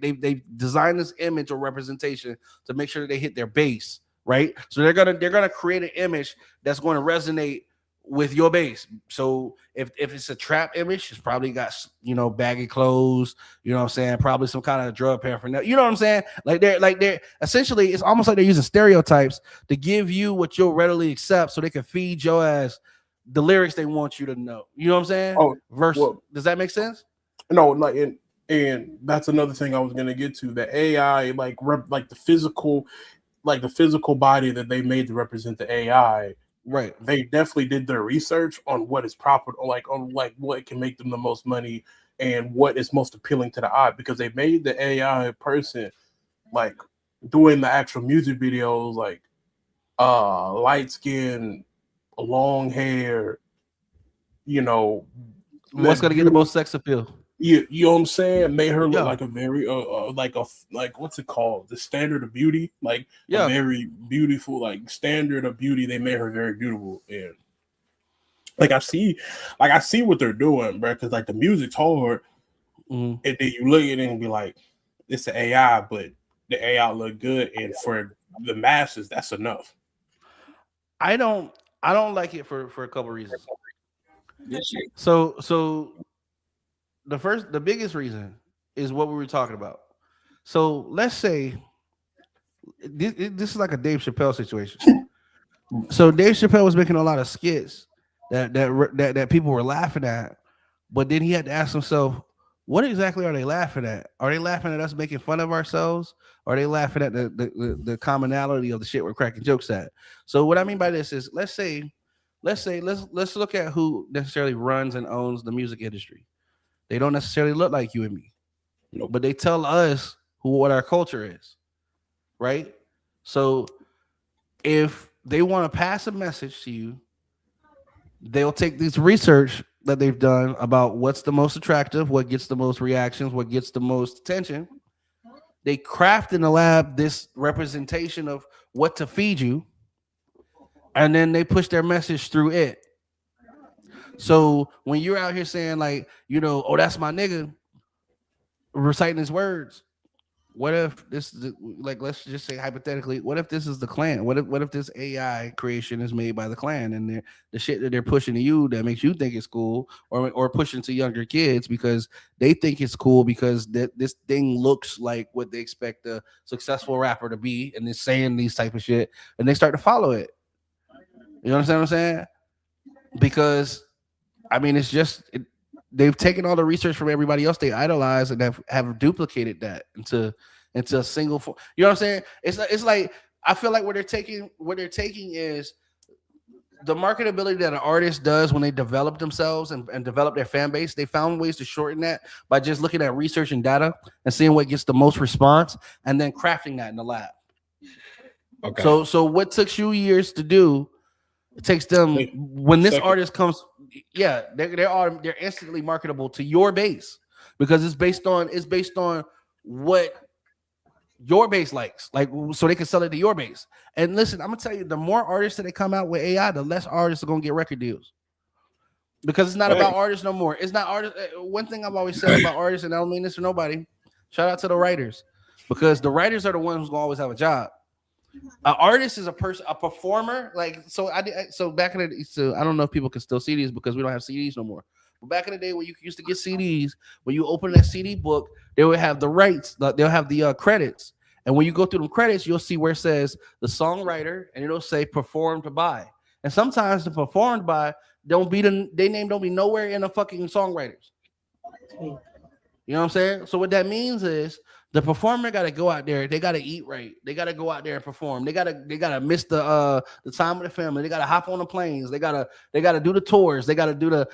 designed this image or representation to make sure that they hit their base, right? So they're gonna create an image that's going to resonate with your base. So if it's a trap image, it's probably got, you know, baggy clothes, you know what I'm saying? Probably some kind of drug paraphernalia. You know what I'm saying? Like they're essentially, it's almost like they're using stereotypes to give you what you'll readily accept so they can feed your ass the lyrics they want you to know. You know what I'm saying? Oh, Versus, does that make sense? No, like and that's another thing I was gonna get to. The AI, like the physical body that they made to represent the AI. Right. They definitely did their research on what is proper, on what can make them the most money and what is most appealing to the eye, because they made the AI person like doing the actual music videos, like light skin, long hair, you know, What's gonna get the most sex appeal? You know what I'm saying? Made her look Yeah. like a very like what's it called? The standard of beauty, like Yeah. a very beautiful, like standard of beauty. They made her very beautiful, and like I see what they're doing, bro. Because like the music's hard, and then you look at it and be like, it's an AI, but the AI look good, and for the masses, that's enough. I don't like it for a couple reasons. So the biggest reason is what we were talking about. So let's say this is like a Dave Chappelle situation. So Dave Chappelle was making a lot of skits that people were laughing at, but then he had to ask himself, what exactly are they laughing at? Are they laughing at us making fun of ourselves? Or are they laughing at the commonality of the shit we're cracking jokes at? So what I mean by this is, let's look at who necessarily runs and owns the music industry. They don't necessarily look like you and me, but they tell us what our culture is, right? So if they want to pass a message to you, they'll take this research that they've done about what's the most attractive, what gets the most reactions, what gets the most attention. They craft in the lab this representation of what to feed you, and then they push their message through it. So when you're out here saying, like, you know, oh, that's my nigga, reciting his words, what if this is like, let's just say hypothetically, what if this is the Klan? What if this AI creation is made by the Klan, and the shit that they're pushing to you that makes you think it's cool, or pushing to younger kids because they think it's cool because this thing looks like what they expect a successful rapper to be, and they're saying these type of shit, and they start to follow it. You understand what I'm saying? Because I mean, it's just they've taken all the research from everybody else they idolize and have duplicated that into a single form. You know what I'm saying? It's like I feel like what they're taking is the marketability that an artist does when they develop themselves and develop their fan base. They found ways to shorten that by just looking at research and data and seeing what gets the most response and then crafting that in the lab. Okay. So what took you years to do, it takes them when this artist comes. Yeah, they're instantly marketable to your base because it's based on what your base likes, like, so they can sell it to your base. And listen, I'm gonna tell you, the more artists that they come out with AI, the less artists are gonna get record deals because it's not about artists no more. It's not artists. One thing I've always said about artists, and I don't mean this for nobody, shout out to the writers, because the writers are the ones who's gonna always have a job. An artist is a person, a performer. Like, so back in the day, so I don't know if people can still see these because we don't have CDs no more. But back in the day when you used to get CDs, when you open that CD book, they would have the rights. They'll have the credits, and when you go through them credits, you'll see where it says the songwriter, and it'll say performed by. And sometimes the performed by their name don't be nowhere in the fucking songwriters. You know what I'm saying? So what that means is the performer got to go out there. They got to eat right. They got to go out there and perform. They got to miss the time with the family. They got to hop on the planes. They got to do the tours. They got to do the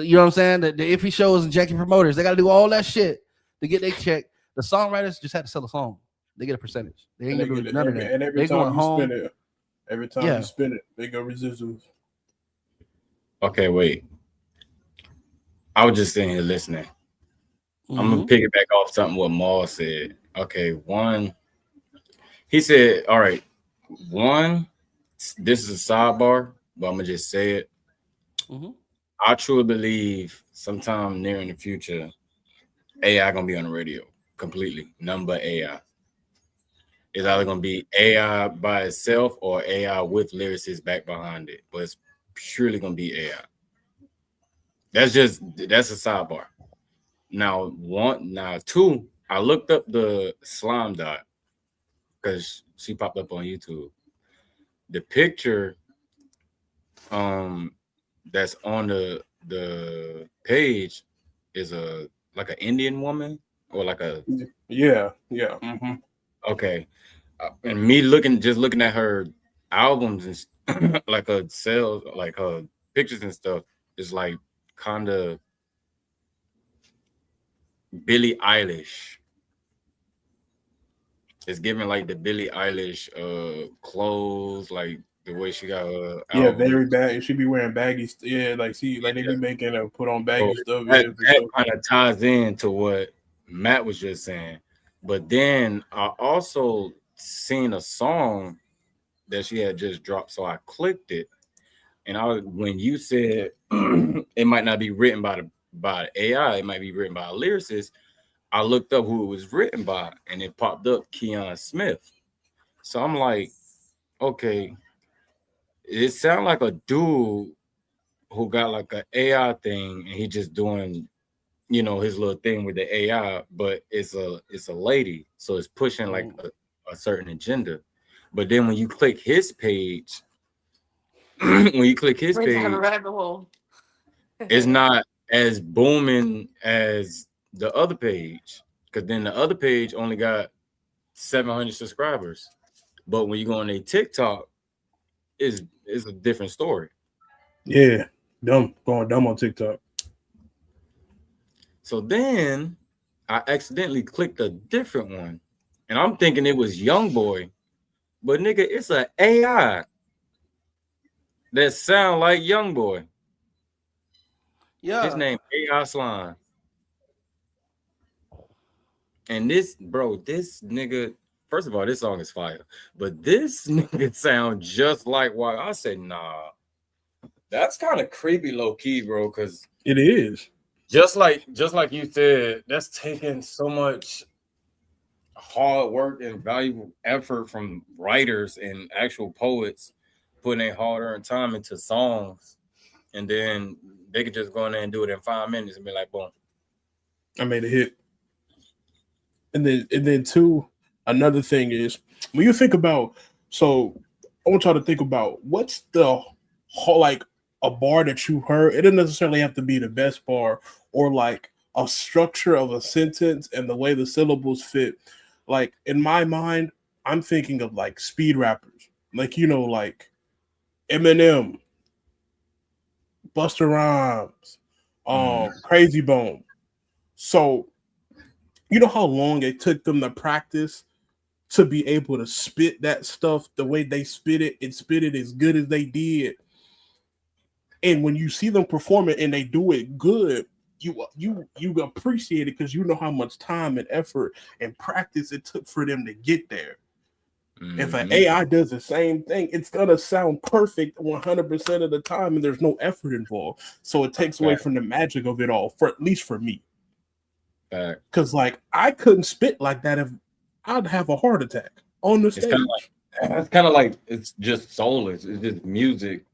you know what I'm saying? The iffy shows and janky promoters. They got to do all that shit to get their check. The songwriters just had to sell a song. They get a percentage. They ain't gonna do none of that. And every time you spin it, you spin it, they go residuals. Okay, wait. I was just sitting here listening. I'm gonna piggyback off something what Maul said. Okay, one, he said, all right, one, this is a sidebar, but I'm gonna just say it. I truly believe sometime near in the future, AI gonna be on the radio completely, nothing but AI. It's either gonna be AI by itself or AI with lyricists back behind it. But purely gonna be AI. That's a sidebar. Now two, I looked up the slime dot because she popped up on YouTube. The picture that's on the page is like an Indian woman or like a Yeah. Mm-hmm. okay. And just looking at her albums and like her sales, like her pictures and stuff, is like kind of Billie Eilish. It's giving like the Billie Eilish clothes, like the way she got her Yeah, album. very bad. She be wearing baggy. Yeah, like they be making her put on baggy So stuff. that, Yeah, for that sure. kind of ties into what Matt was just saying. But then I also seen a song that she had just dropped, so I clicked it. And when you said it might not be written by AI, it might be written by a lyricist. I looked up who it was written by, and it popped up Keon Smith. So I'm like, okay, it sounds like a dude who got like an AI thing, and he just doing, his little thing with the AI, but it's a lady, so it's pushing like a certain agenda. But then when you click his page, Went down a rabbit hole. it's not as booming as the other page, because then the other page only got 700 subscribers. But when you go on a TikTok, it's a different story. Yeah, going dumb on TikTok. So then I accidentally clicked a different one, and I'm thinking it was YoungBoy, but nigga, it's an AI that sound like YoungBoy. Yeah. His name AI Slime. And this nigga, first of all, this song is fire, but this nigga sound just like why I said, nah, that's kind of creepy low key, bro, because it is. Just like you said, that's taking so much hard work and valuable effort from writers and actual poets putting their hard-earned time into songs, and then they could just go in there and do it in 5 minutes and be like, boom, I made a hit. And then two, another thing is when you think about, so I want y'all to think about what's the whole, like a bar that you heard. It doesn't necessarily have to be the best bar, or like a structure of a sentence and the way the syllables fit. Like in my mind, I'm thinking of like speed rappers, like like Eminem, Busta Rhymes, Crazy Bone. So you know how long it took them to practice to be able to spit that stuff the way they spit it and spit it as good as they did. And when you see them perform it and they do it good, you appreciate it because you know how much time and effort and practice it took for them to get there. Mm-hmm. If an AI does the same thing, it's gonna sound perfect 100% of the time, and there's no effort involved. So it takes away from the magic of it all, for at least for me. Because like I couldn't spit like that if I'd have a heart attack on the stage. It's kind of like it's just soulless. It's just music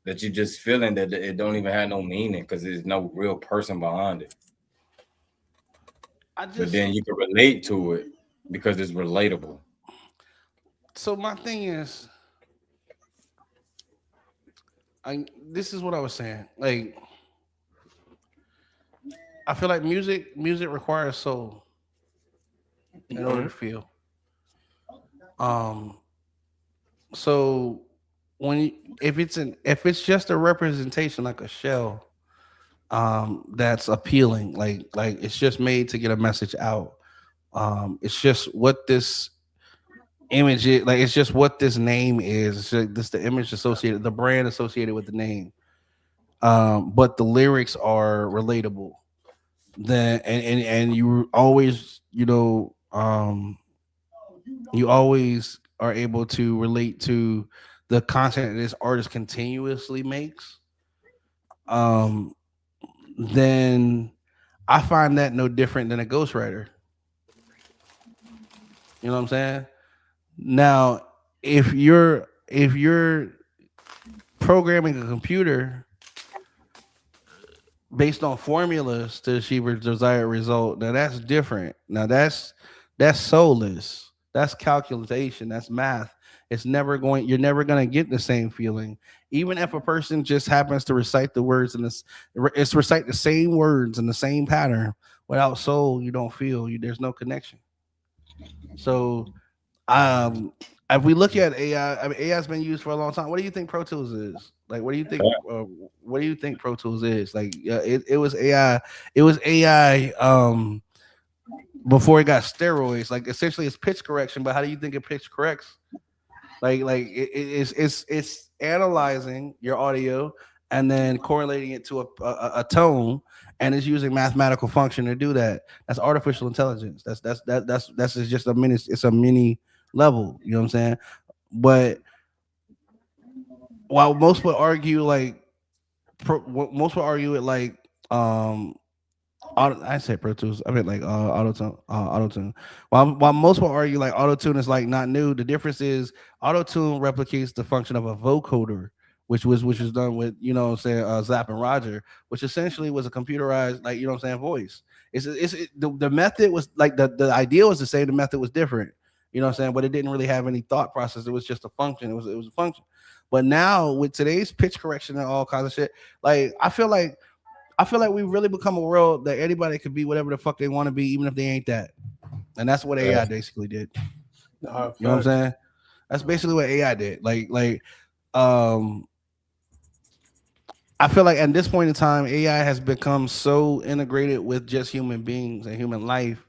that you just feeling that it don't even have no meaning because there's no real person behind it. But then you can relate to it because it's relatable. So my thing is, this is what I was saying. Like, I feel like music requires soul in order to feel. So if it's just a representation, like a shell, that's appealing, like it's just made to get a message out. It's just what this image is, like it's just what this name is. It's just, this the image associated, the brand associated with the name. But the lyrics are relatable. Then and you always, you always are able to relate to the content that this artist continuously makes. Then I find that no different than a ghostwriter. You know what I'm saying? Now, if you're programming a computer based on formulas to achieve a desired result. Now that's different. Now that's soulless. That's calculation. That's math. You're never going to get the same feeling. Even if a person just happens to recite the words in this, it's recite the same words in the same pattern without soul, you don't feel there's no connection. So, um, if we look at AI, I mean, AI has been used for a long time. What do you think Pro Tools is? Like, what do you think? What do you think Pro Tools is? Like, it was AI. It was AI. Before it got steroids, like essentially it's pitch correction. But how do you think it pitch corrects? It's analyzing your audio and then correlating it to a tone, and it's using mathematical function to do that. That's artificial intelligence. That's just a mini. It's a mini level. You know what I'm saying? But while most would argue like, most would argue it like I said Pro Tools. I mean like Auto-Tune. Auto-Tune. While most will argue like Auto-Tune is like not new, the difference is Auto-Tune replicates the function of a vocoder, which was done with Zapp and Roger, which essentially was a computerized like voice. The method was like the idea was the same. The method was different. You know what I'm saying? But it didn't really have any thought process. It was just a function. It was a function. But now with today's pitch correction and all kinds of shit, like I feel like we've really become a world that anybody could be whatever the fuck they want to be, even if they ain't that. And that's what AI basically did. You know what I'm saying? That's basically what AI did. I feel like at this point in time, AI has become so integrated with just human beings and human life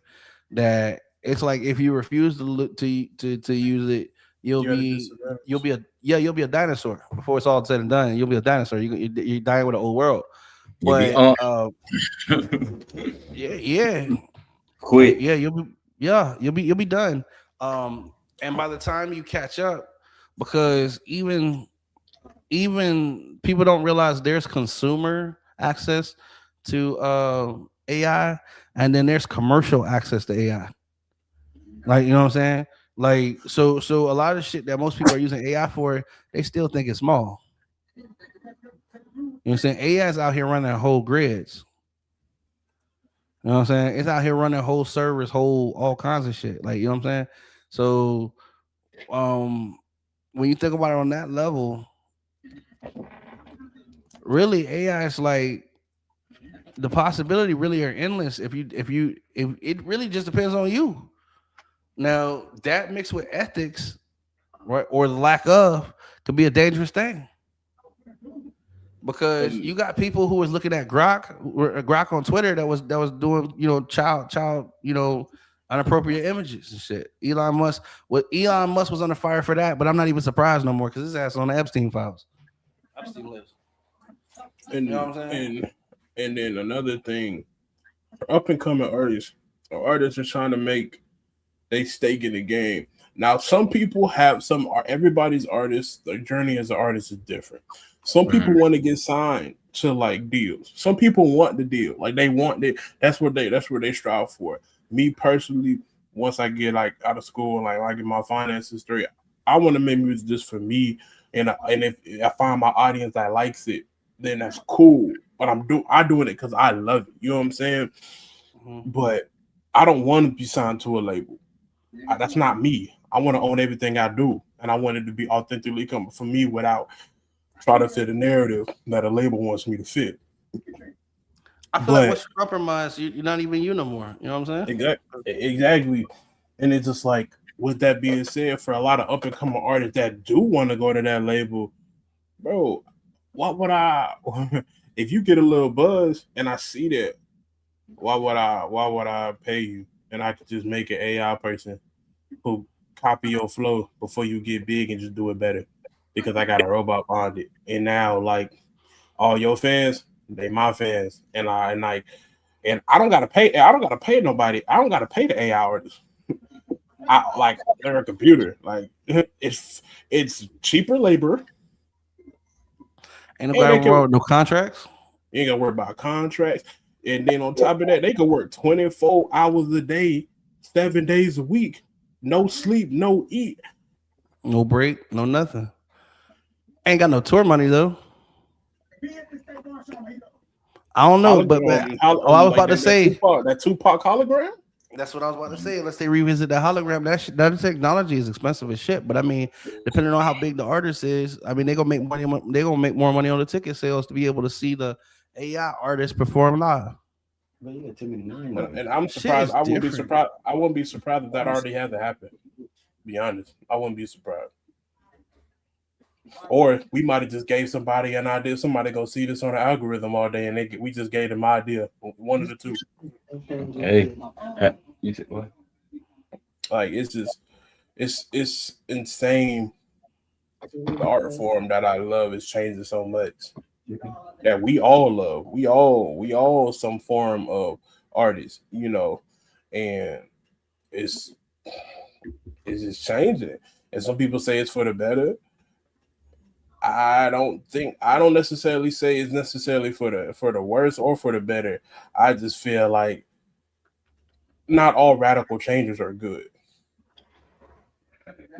that it's like if you refuse to use it, you'll be a dinosaur before it's all said and done. You'll be a dinosaur. You're dying with the old world. But quit. You'll be done. And by the time you catch up, because even people don't realize there's consumer access to AI, and then there's commercial access to AI. Like, you know what I'm saying? Like, so a lot of shit that most people are using AI for, they still think it's small. You know what I'm saying? AI is out here running whole grids. You know what I'm saying? It's out here running whole servers, all kinds of shit. Like, you know what I'm saying? So, when you think about it on that level, really AI is like the possibility really are endless. If it really just depends on you. Now that mixed with ethics, right, or the lack of, could be a dangerous thing. Because you got people who was looking at Grok on Twitter that was doing child inappropriate images and shit. Elon Musk was under fire for that, but I'm not even surprised no more because his ass is on the Epstein files. Epstein list. And, you know what I'm saying? And then another thing, up and coming artists are trying to make they stake in the game. Now, some people everybody's artist, their journey as an artist is different. Some people want to get signed to like deals. Some people want the deal. Like they want it. That's what they strive for. Me personally, once I get like out of school, like I get my finances straight, I want to make music just for me. And if I find my audience that likes it, then that's cool. But I'm doing it because I love it. You know what I'm saying? Mm-hmm. But I don't want to be signed to a label. That's not me. I want to own everything I do, and I want it to be authentically coming from me without trying to fit a narrative that a label wants me to fit. I feel like once you compromise, you're not even you no more. You know what I'm saying? Exactly. And it's just like, with that being said, for a lot of up and coming artists that do want to go to that label, bro, what would if you get a little buzz and I see that, why would I pay you? And I could just make an AI person who copy your flow before you get big and just do it better because I got a robot behind it. And now, like, all your fans, they my fans, and I don't gotta pay. I don't gotta pay nobody. I don't gotta pay the AI artists. They're a computer. Like it's cheaper labor. Ain't nobody worry about no contracts. You ain't gotta worry about contracts. And then on top of that, they can work 24 hours a day, 7 days a week, no sleep, no eat, no break, no nothing. Ain't got no tour money though. I don't know, but I was like about to say that Tupac hologram. that's what I was about to say. Unless they revisit the hologram, that technology is expensive as shit. But I mean, depending on how big the artist is, I mean, they gonna make money. They gonna make more money on the ticket sales to be able to see the AI artist perform live. And I'm Shit surprised. is I wouldn't be different. surprised. I wouldn't be surprised if that already hasn't happened. Be honest, I wouldn't be surprised. Or we might have just gave somebody an idea. Somebody go see this on the algorithm all day, and we just gave them idea. One of the two. Hey, you said what? Like it's just, it's insane. The art form that I love is changing so much. That we all love. We all some form of artist, you know, and it's just changing. And some people say it's for the better. I don't necessarily say it's necessarily for the worse or for the better. I just feel like not all radical changes are good.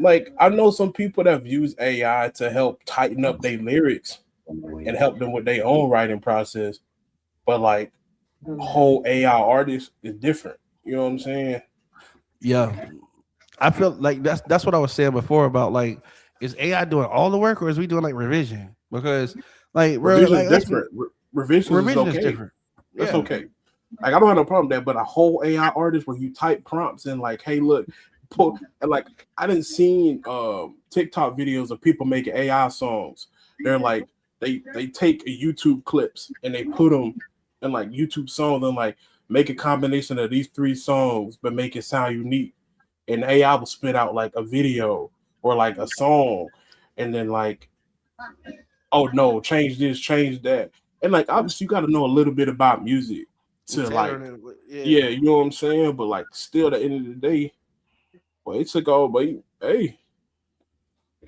Like I know some people that have used AI to help tighten up their lyrics and help them with their own writing process, but like whole AI artist is different. You know what I'm saying? Yeah, I feel like that's what I was saying before about like, is AI doing all the work or is we doing like revision? Because like, bro, Revision is like different. Revisions is revision is okay. different. That's Yeah, okay. Like I don't have no problem with that, but a whole AI artist where you type prompts and like, hey, look, pull and like I didn't seen TikTok videos of people making AI songs. They're like they take YouTube clips and they put them in like YouTube songs and like make a combination of these 3 songs, but make it sound unique. And AI will spit out like a video or like a song, and then like, oh no, change this, change that. And like obviously you got to know a little bit about music to like, yeah, you know what I'm saying? But like still at the end of the day, well, it took all, but hey,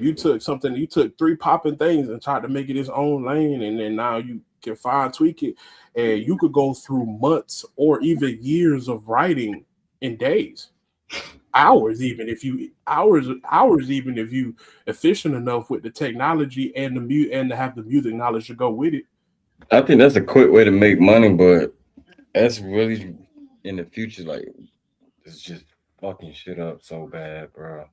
you took 3 popping things and tried to make it its own lane, and then now you can fine tweak it, and you could go through months or even years of writing in days. Hours even if you efficient enough with the technology and and to have the music knowledge to go with it. I think that's a quick way to make money, but that's really in the future. Like, it's just fucking shit up so bad, bro.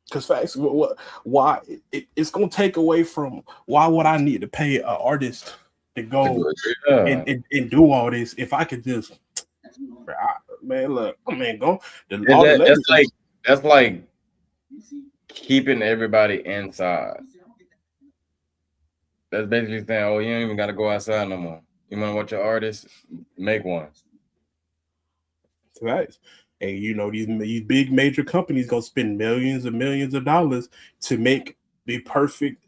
Because facts, why it's gonna take away from why would I need to pay an artist to go and do all this if I could just, man, look, man, go all the legends. That's like keeping everybody inside. That's basically saying, oh, you don't even got to go outside no more. You want to watch your artist? Make one. Right. And you know these big major companies gonna spend millions and millions of dollars to make the perfect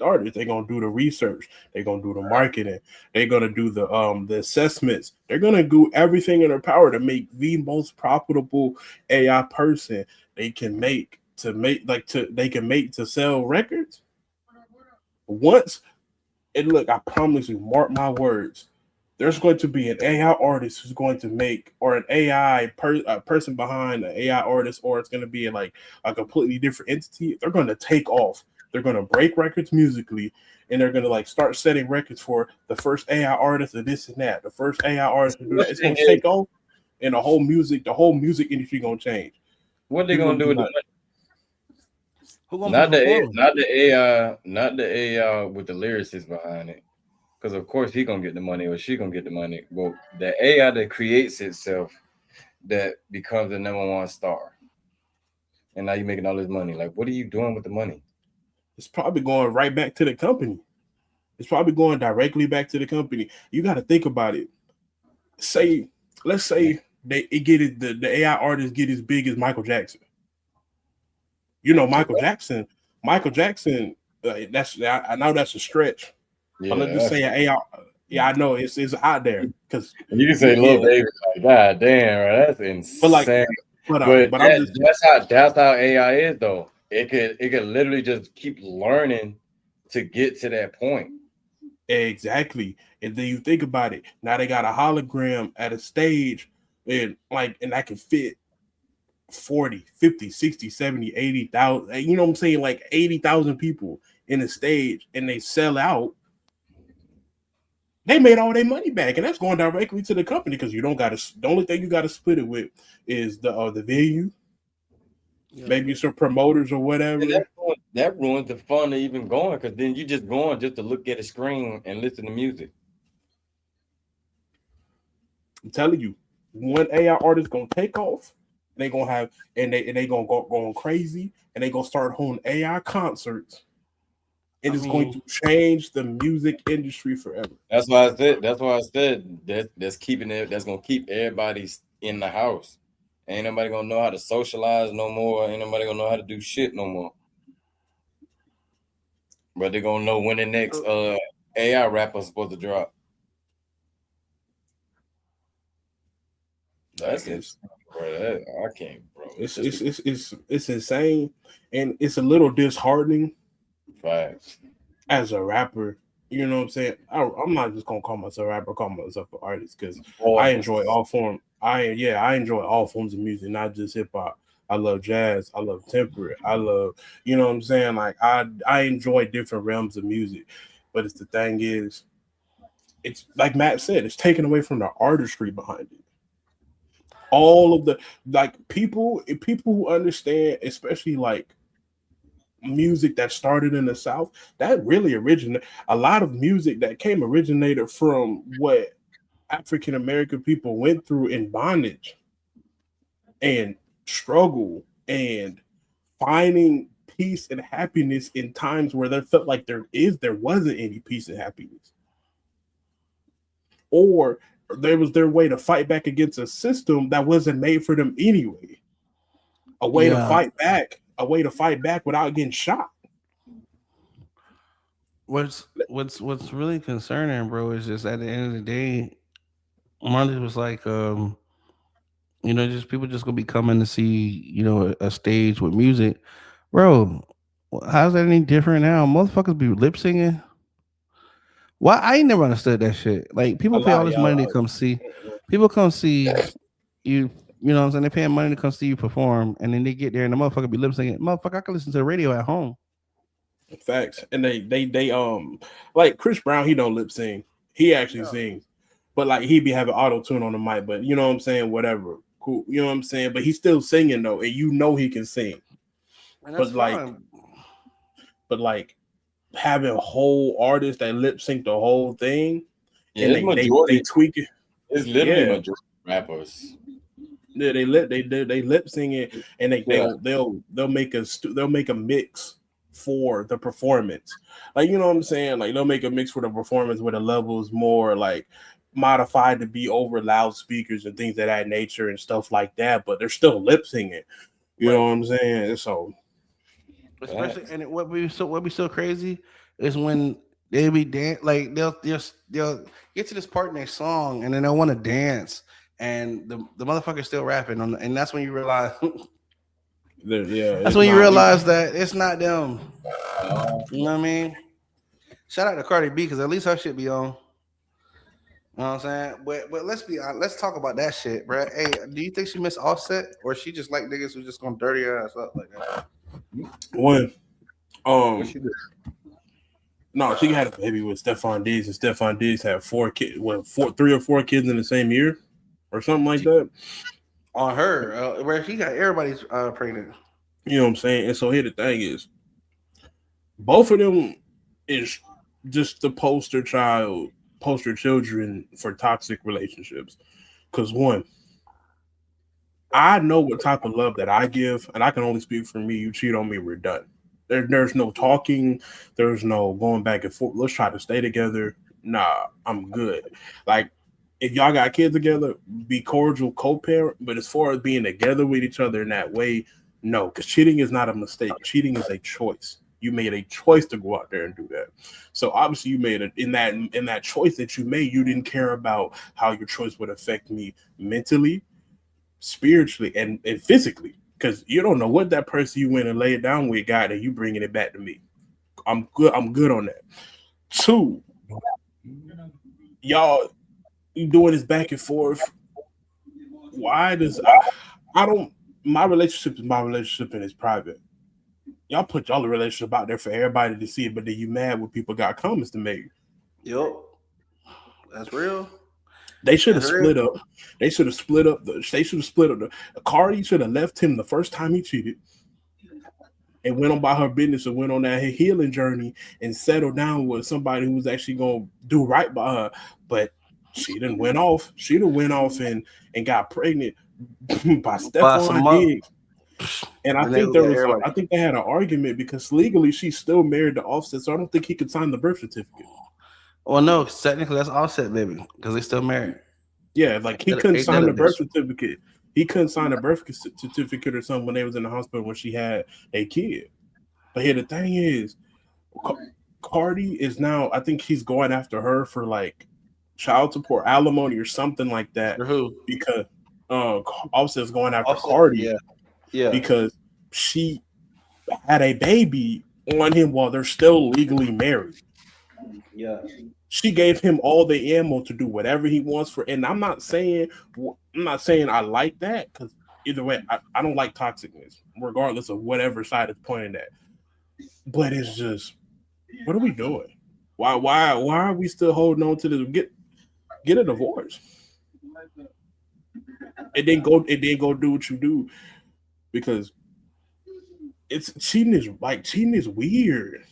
artist. They're gonna do the research, they're gonna do the marketing, they're gonna do the assessments, they're gonna do everything in their power to make the most profitable AI person they can make to sell records. Once, and look, I promise you, mark my words, there's going to be an AI artist who's going to make, or an person behind an AI artist, or it's going to be like a completely different entity. They're going to take off. They're going to break records musically, and they're going to like start setting records for the first AI artist and this and that. The first AI artist to do that. It's going to take off, and the whole music industry going to change. What they going to do with the money? Who not the AI with the lyricists behind it. Because of course he gonna get the money or she gonna get the money. But the AI that creates itself, that becomes the number 1 star, and now you're making all this money. Like, what are you doing with the money? It's probably going right back to the company. It's probably going directly back to the company. You got to think about it. Let's say the AI artists get as big as Michael Jackson. You know, Michael Jackson. I know that's a stretch. Yeah, but let's just say an AI. Yeah, I know it's out there because you can say little baby. Like, God damn, right? That's insane. But that's how AI is though. It could literally just keep learning to get to that point. Exactly. And then you think about it. Now they got a hologram at a stage, and that can fit 40, 50, 60, 70, 80,000, you know what I'm saying? Like 80,000 people in a stage and they sell out. They made all their money back, and that's going directly to the company because you don't got to. The only thing you got to split it with is the venue, maybe some promoters or whatever. And that ruins the fun of even going because then you just going just to look at a screen and listen to music. I'm telling you, one AI artist gonna take off. They gonna have and they gonna go going crazy, and they gonna start holding AI concerts. It is going to change the music industry forever. That's why I said. That's why I said that's keeping it. That's gonna keep everybody in the house. Ain't nobody gonna know how to socialize no more. Ain't nobody gonna know how to do shit no more. But they're gonna know when the next AI rapper is supposed to drop. That's it, bro. I can't, bro. It's insane, and it's a little disheartening. Facts. As a rapper, you know what I'm saying? I'm not just gonna call myself a rapper, call myself an artist because I enjoy all forms. I enjoy all forms of music, not just hip hop. I love jazz. I love temperate. I love, you know what I'm saying? Like I enjoy different realms of music, but the thing is, it's like Matt said, it's taken away from the artistry behind it. All of the people who understand, especially like music that started in the South, that really originated. A lot of music that originated from what African American people went through in bondage and struggle and finding peace and happiness in times where there felt like there wasn't any peace and happiness, or there was their way to fight back against a system that wasn't made for them anyway. A way to fight back without getting shot. What's really concerning, bro, is just at the end of the day, Marley was like, just people just gonna be coming to see, a stage with music, bro. How's that any different now? Motherfuckers be lip singing. Why? I ain't never understood that shit. Like people pay all this money to come see. People come see you. You know what I'm saying? They're paying money to come see you perform, and then they get there and the motherfucker be lip singing. Motherfucker, I can listen to the radio at home. Facts. And they like Chris Brown, he don't lip sing. He actually sings. But like he be having auto tune on the mic, but you know what I'm saying? Whatever. Cool. You know what I'm saying? But he's still singing though, and you know he can sing. But like having whole artists that lip sync the whole thing, and they tweak it. It's literally majority rappers. Yeah, they lip sing it, and they'll make a mix for the performance. Like, you know what I'm saying? Like they'll make a mix for the performance where the levels more like modified to be over loudspeakers and things of that nature and stuff like that, but they're still lip singing. You know what I'm saying? So especially, and what be so crazy is when they be like they'll get to this part in their song and then they'll want to dance and the motherfucker's still rapping and that's when you realize that's when you realize that it's not them. You know what I mean? Shout out to Cardi B because at least her shit be on. You know what I'm saying? But let's be honest, let's talk about that shit, bro. Hey, do you think she missed Offset or she just like niggas who just gonna dirty her ass up like that? No, she had a baby with Stephon Diggs, and Stephon Diggs had 4 kids, 3 or 4 kids in the same year, or something like that. On her, where he got everybody's pregnant. You know what I'm saying? And so here the thing is, both of them is just the poster children for toxic relationships. Because one, I know what type of love that I give, and I can only speak for me. You cheat on me, we're done. There's no talking. There's no going back and forth. Let's try to stay together. Nah, I'm good. Like, if y'all got kids together, be cordial co-parent. But as far as being together with each other in that way, no, because cheating is not a mistake. Cheating is a choice. You made a choice to go out there and do that. So obviously you made it in that choice that you made. You didn't care about how your choice would affect me mentally, spiritually, and physically. Because you don't know what that person you went and laid down with got, and you bringing it back to me. I'm good on that. 2, y'all, you doing this back and forth. Why does I don't my relationship is my relationship and it's private. Y'all put y'all relationship out there for everybody to see, but then you mad when people got comments to make. Yup. That's real. They should have That's split real. up. They should have split up. They should have split up. Cardi should have left him the first time he cheated, and went on by her business and went on that healing journey and settled down with somebody who was actually gonna do right by her. But she didn't went off. She done went off and got pregnant by Stephon Diggs. And I think I think they had an argument because legally she's still married to Offset, so I don't think he could sign the birth certificate. Well, no, technically that's Offset, baby, because they still married. Yeah, like he couldn't sign the birth certificate. He couldn't sign a birth certificate or something when they was in the hospital when she had a kid. But here the thing is, Cardi is now, I think he's going after her for like child support, alimony, or something like that. For who? Because Offset's going after Cardi. Yeah. Because she had a baby on him while they're still legally married. Yeah. She gave him all the ammo to do whatever he wants for, and I'm not saying I like that, because either way, I don't like toxicness, regardless of whatever side it's pointing at. But it's just, what are we doing? Why are we still holding on to this? Get a divorce. It didn't go do what you do, because cheating is weird.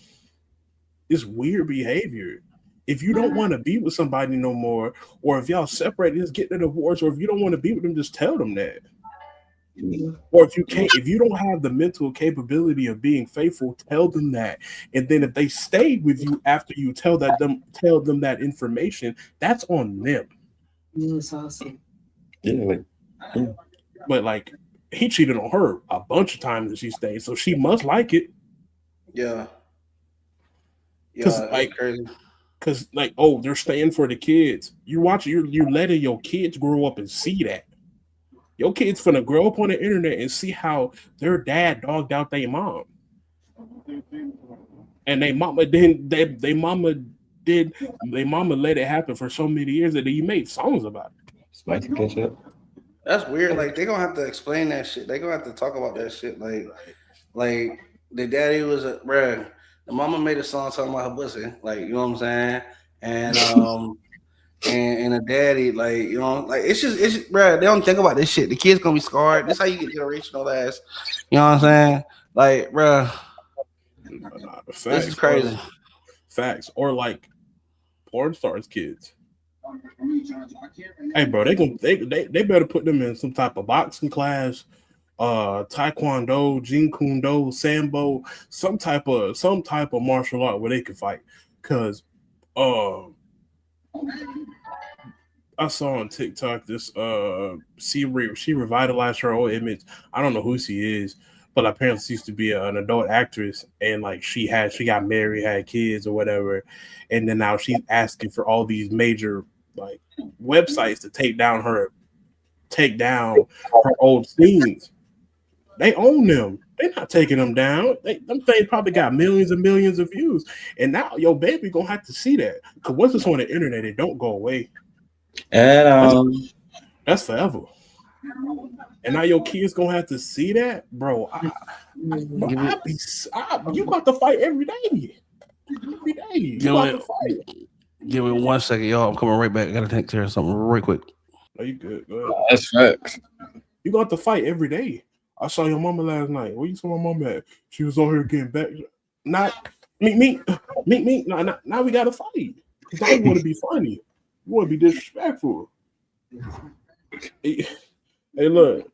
It's weird behavior. If you don't want to be with somebody no more, or if y'all separate, just get the divorce, or if you don't want to be with them, just tell them that. Or if you don't have the mental capability of being faithful, tell them that. And then if they stayed with you after you tell them that information, that's on them. That's awesome. Yeah. But like, he cheated on her a bunch of times and she stayed, so she must like it. Yeah. Because they're staying for the kids. You're letting your kids grow up and see that. Your kids finna grow up on the internet and see how their dad dogged out their mom. And their mama let it happen for so many years that he made songs about it. That's weird. Like, they're gonna have to explain that shit. They're gonna have to talk about that shit. Like the daddy was bruh. The mama made a song talking about her pussy, like, you know what I'm saying? And and the daddy, like, you know, like, it's just bruh, they don't think about this shit. The kid's gonna be scarred. This how you get generational ass. You know what I'm saying? Like, bruh, this is crazy. Facts. Or like porn stars kids. Hey bro, they better put them in some type of boxing class, taekwondo, jeet kune do, sambo, some type of martial art where they can fight. Cause I saw on TikTok this she revitalized her old image. I don't know who she is, but apparently she used to be an adult actress, and like she got married, had kids or whatever, and then now she's asking for all these major like websites to take down her old scenes. They own them. They're not taking them down. Them things probably got millions and millions of views. And now your baby gonna have to see that. Because once it's on the internet, it don't go away. And that's forever. And now your kids gonna have to see that, bro. You got to fight every day. Every day. You got to fight. Give me 1 second, y'all. I'm coming right back. I gotta take care of something real quick. Are you good? Go ahead. That's facts. You got to fight every day. I saw your mama last night. Where you saw my mama at? She was on here getting back. Not meet. Now we gotta fight. Because I want to be funny. You want to be disrespectful. Hey, look,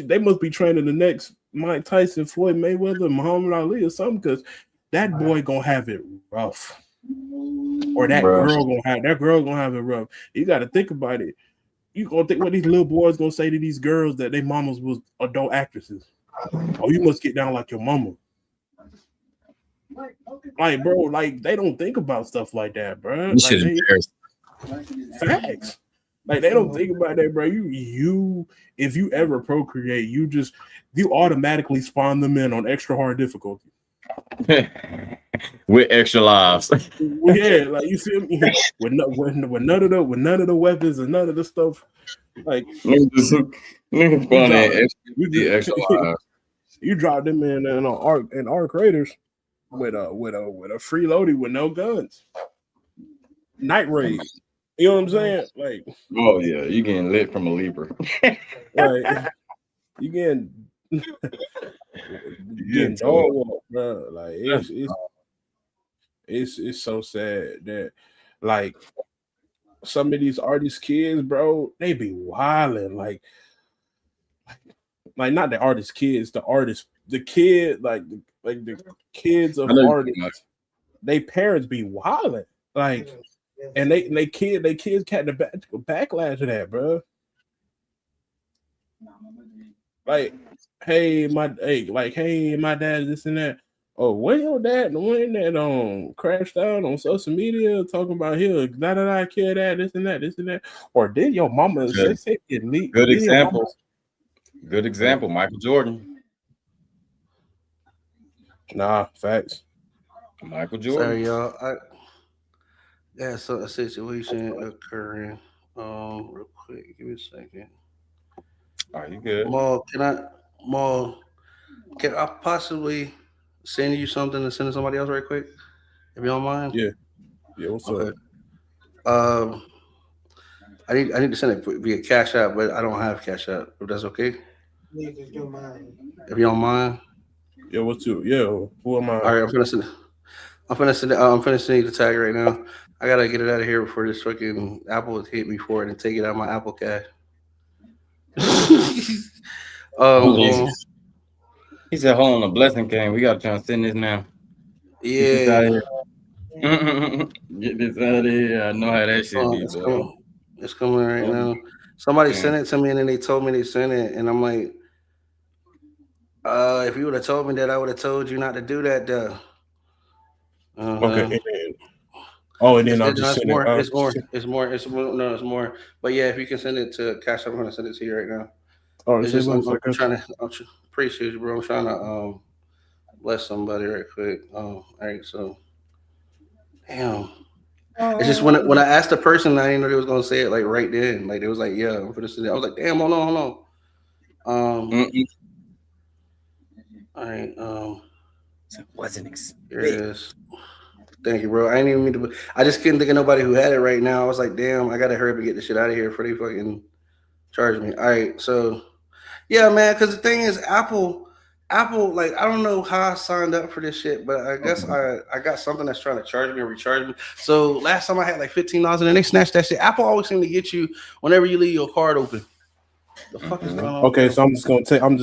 they must be training the next Mike Tyson, Floyd Mayweather, Muhammad Ali, or something. Because that boy gonna have it rough. Or that girl gonna have it rough. You got to think about it. You gonna think what these little boys gonna say to these girls that their mamas was adult actresses? Oh, you must get down like your mama. Like, bro, like they don't think about stuff like that, bro. This shit embarrassing. Facts. Like they don't think about that, bro. You if you ever procreate, you automatically spawn them in on extra hard difficulty. With extra lives. Yeah, like you feel me? With none of the weapons and none of the stuff Like niggas going in extra live. you drop them in arc raiders with a free loading with no guns. Night raid. You know what I'm saying? Like, oh yeah, you getting lit from a leaper. like you getting dog walk, bro. Like it's so sad that like some of these artist kids, bro, they be wilding like not the artist kids, the kid, like the kids of artists. They parents be wilding, like, and they kids catch the backlash of that, bro. Like, hey, my dad, this and that. Oh, when your dad, the one that crashed out on social media talking about here, kill that, this and that, or did your mama say it leak? Good example. Good example, Michael Jordan. Nah, facts. Michael Jordan. Sorry, y'all. A situation occurring. Real quick, give me a second. Are you good? Can I possibly send you something and send it to somebody else right quick? If you don't mind? Yeah. What's up? I need to send it via Cash App, but I don't have Cash App. If that's okay? If you don't mind. If you don't mind. Yeah, what's up? Yeah, who am I? All right, I'm finna send you the tag right now. I gotta get it out of here before this fucking Apple hit me for it and take it out of my Apple Cash. He said, "Hold on, a blessing came. We gotta try to send this now." Yeah. Get this out of here. I know how that shit be. It's coming right now. Somebody sent it to me and then they told me they sent it, and I'm like, if you would have told me that, I would have told you not to do that, though. Okay. Oh, and then I'll just send it. It's more. But yeah, if you can send it to Cash, I'm gonna send it to you right now. Oh, it's just, I'm trying to appreciate you, bro. I'm trying to bless somebody right quick. All right, so damn. It's just when I asked the person, I didn't know they was gonna say it like right then. Like they was like, "Yeah, I'm gonna send it." I was like, "Damn, hold on." All right. Wasn't here it is. Thank you, bro. I didn't even mean to. I just couldn't think of nobody who had it right now. I was like, "Damn, I gotta hurry up and get this shit out of here before they fucking charge me." All right, so yeah, man. Because the thing is, Apple, like I don't know how I signed up for this shit, but I guess I got something that's trying to charge me or recharge me. So last time I had like $15 and then they snatched that shit. Apple always seem to get you whenever you leave your card open. The fuck is going on? Okay, so I'm just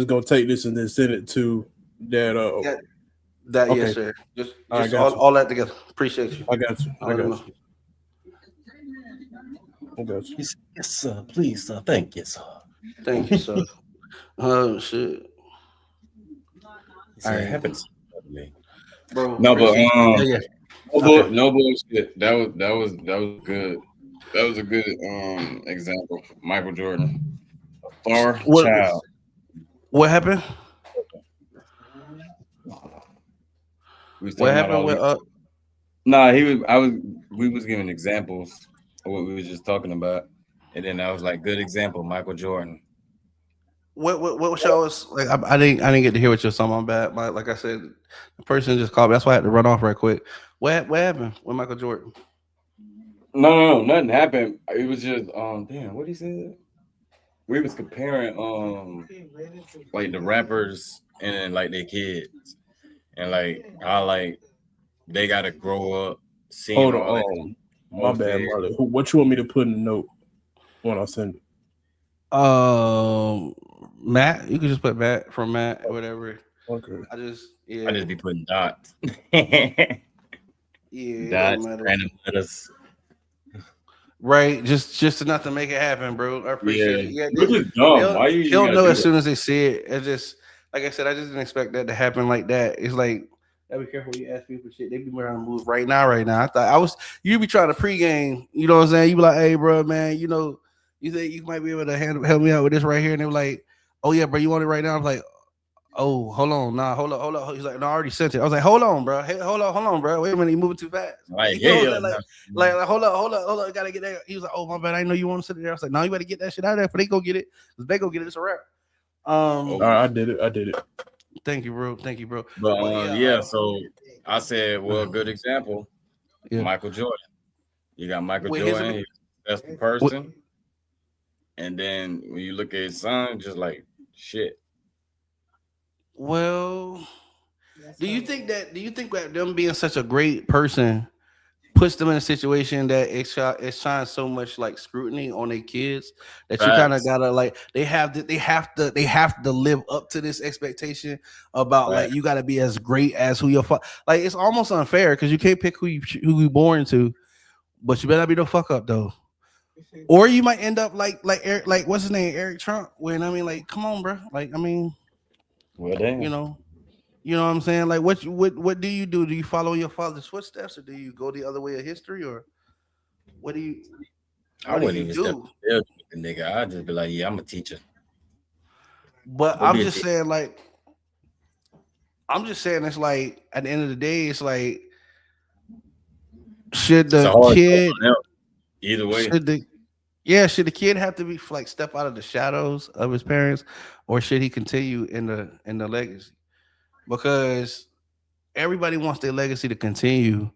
gonna take this and then send it to that. Okay. Yes, sir. Just all that together. Appreciate you. I got you. I got you. Yes, sir. Please, sir. Thank you, sir. Thank you, sir. Oh shit. All right, happens, bro. No, but no bullshit. That was good. That was a good example. Michael Jordan, star child. What happened? What happened with we was giving examples of what we were just talking about, and then I was like, good example, Michael Jordan. What show was like? I didn't get to hear what you're talking about. Like I said, the person just called me. That's why I had to run off right quick. What happened with Michael Jordan? No, nothing happened. It was just damn, what he said. We was comparing like the rappers and like their kids, and like how like they gotta grow up. Hold on, my bad, Marley. What you want me to put in the note when I send it? Matt, you can just put Matt from Matt or whatever. Okay. I just be putting dots. Dots, random letters. Right, just enough to make it happen, bro. I appreciate it. Yeah, he'll know as soon as they see it. It's just like I said, I just didn't expect that to happen like that. It's like, gotta be careful when you ask people shit. They be trying to move right now. I thought you be trying to pregame. You know what I'm saying? You be like, hey, bro, man, you know. You think you might be able to help me out with this right here? And they were like, oh, yeah, bro, you want it right now? I'm like, Oh, hold on, nah, hold on. He's like, no, I already sent it. I was like, hold on, bro. Hey, hold on, bro. Wait a minute, you moving too fast. Like, You know what I'm hell saying? Like, hold on, gotta get that. He was like, oh my bad, I know you want to sit there. I was like, no, you better get that shit out of there. If they go get it, if they go get it, it's a wrap. All right, I did it. Thank you, bro. But yeah, so I said, well, good example, Yeah. Michael Jordan. You got Michael Wait, Jordan, he's a successful person. And then when you look at his son, just like shit. Well, do you think that them being such a great person puts them in a situation that it shines so much like scrutiny on their kids that you kind of Facts. gotta like they have to live up to this expectation about like Facts. you gotta be as great as who your like it's almost unfair because you can't pick who you born to, but you better not be no fuck up though. Or you might end up like Eric, like what's his name, Eric Trump. When I mean, like, come on, bro. Like, I mean, Well, damn. you know what I'm saying. Like, what do you do? Do you follow your father's footsteps, or do you go the other way of history, or what do you? I wouldn't even step there with the nigga. I'd just be like, yeah, I'm a teacher. But I'm just saying, it's like at the end of the day, it's like, should the kid either way? Should the kid have to be like step out of the shadows of his parents, or should he continue in the legacy? Because everybody wants their legacy to continue,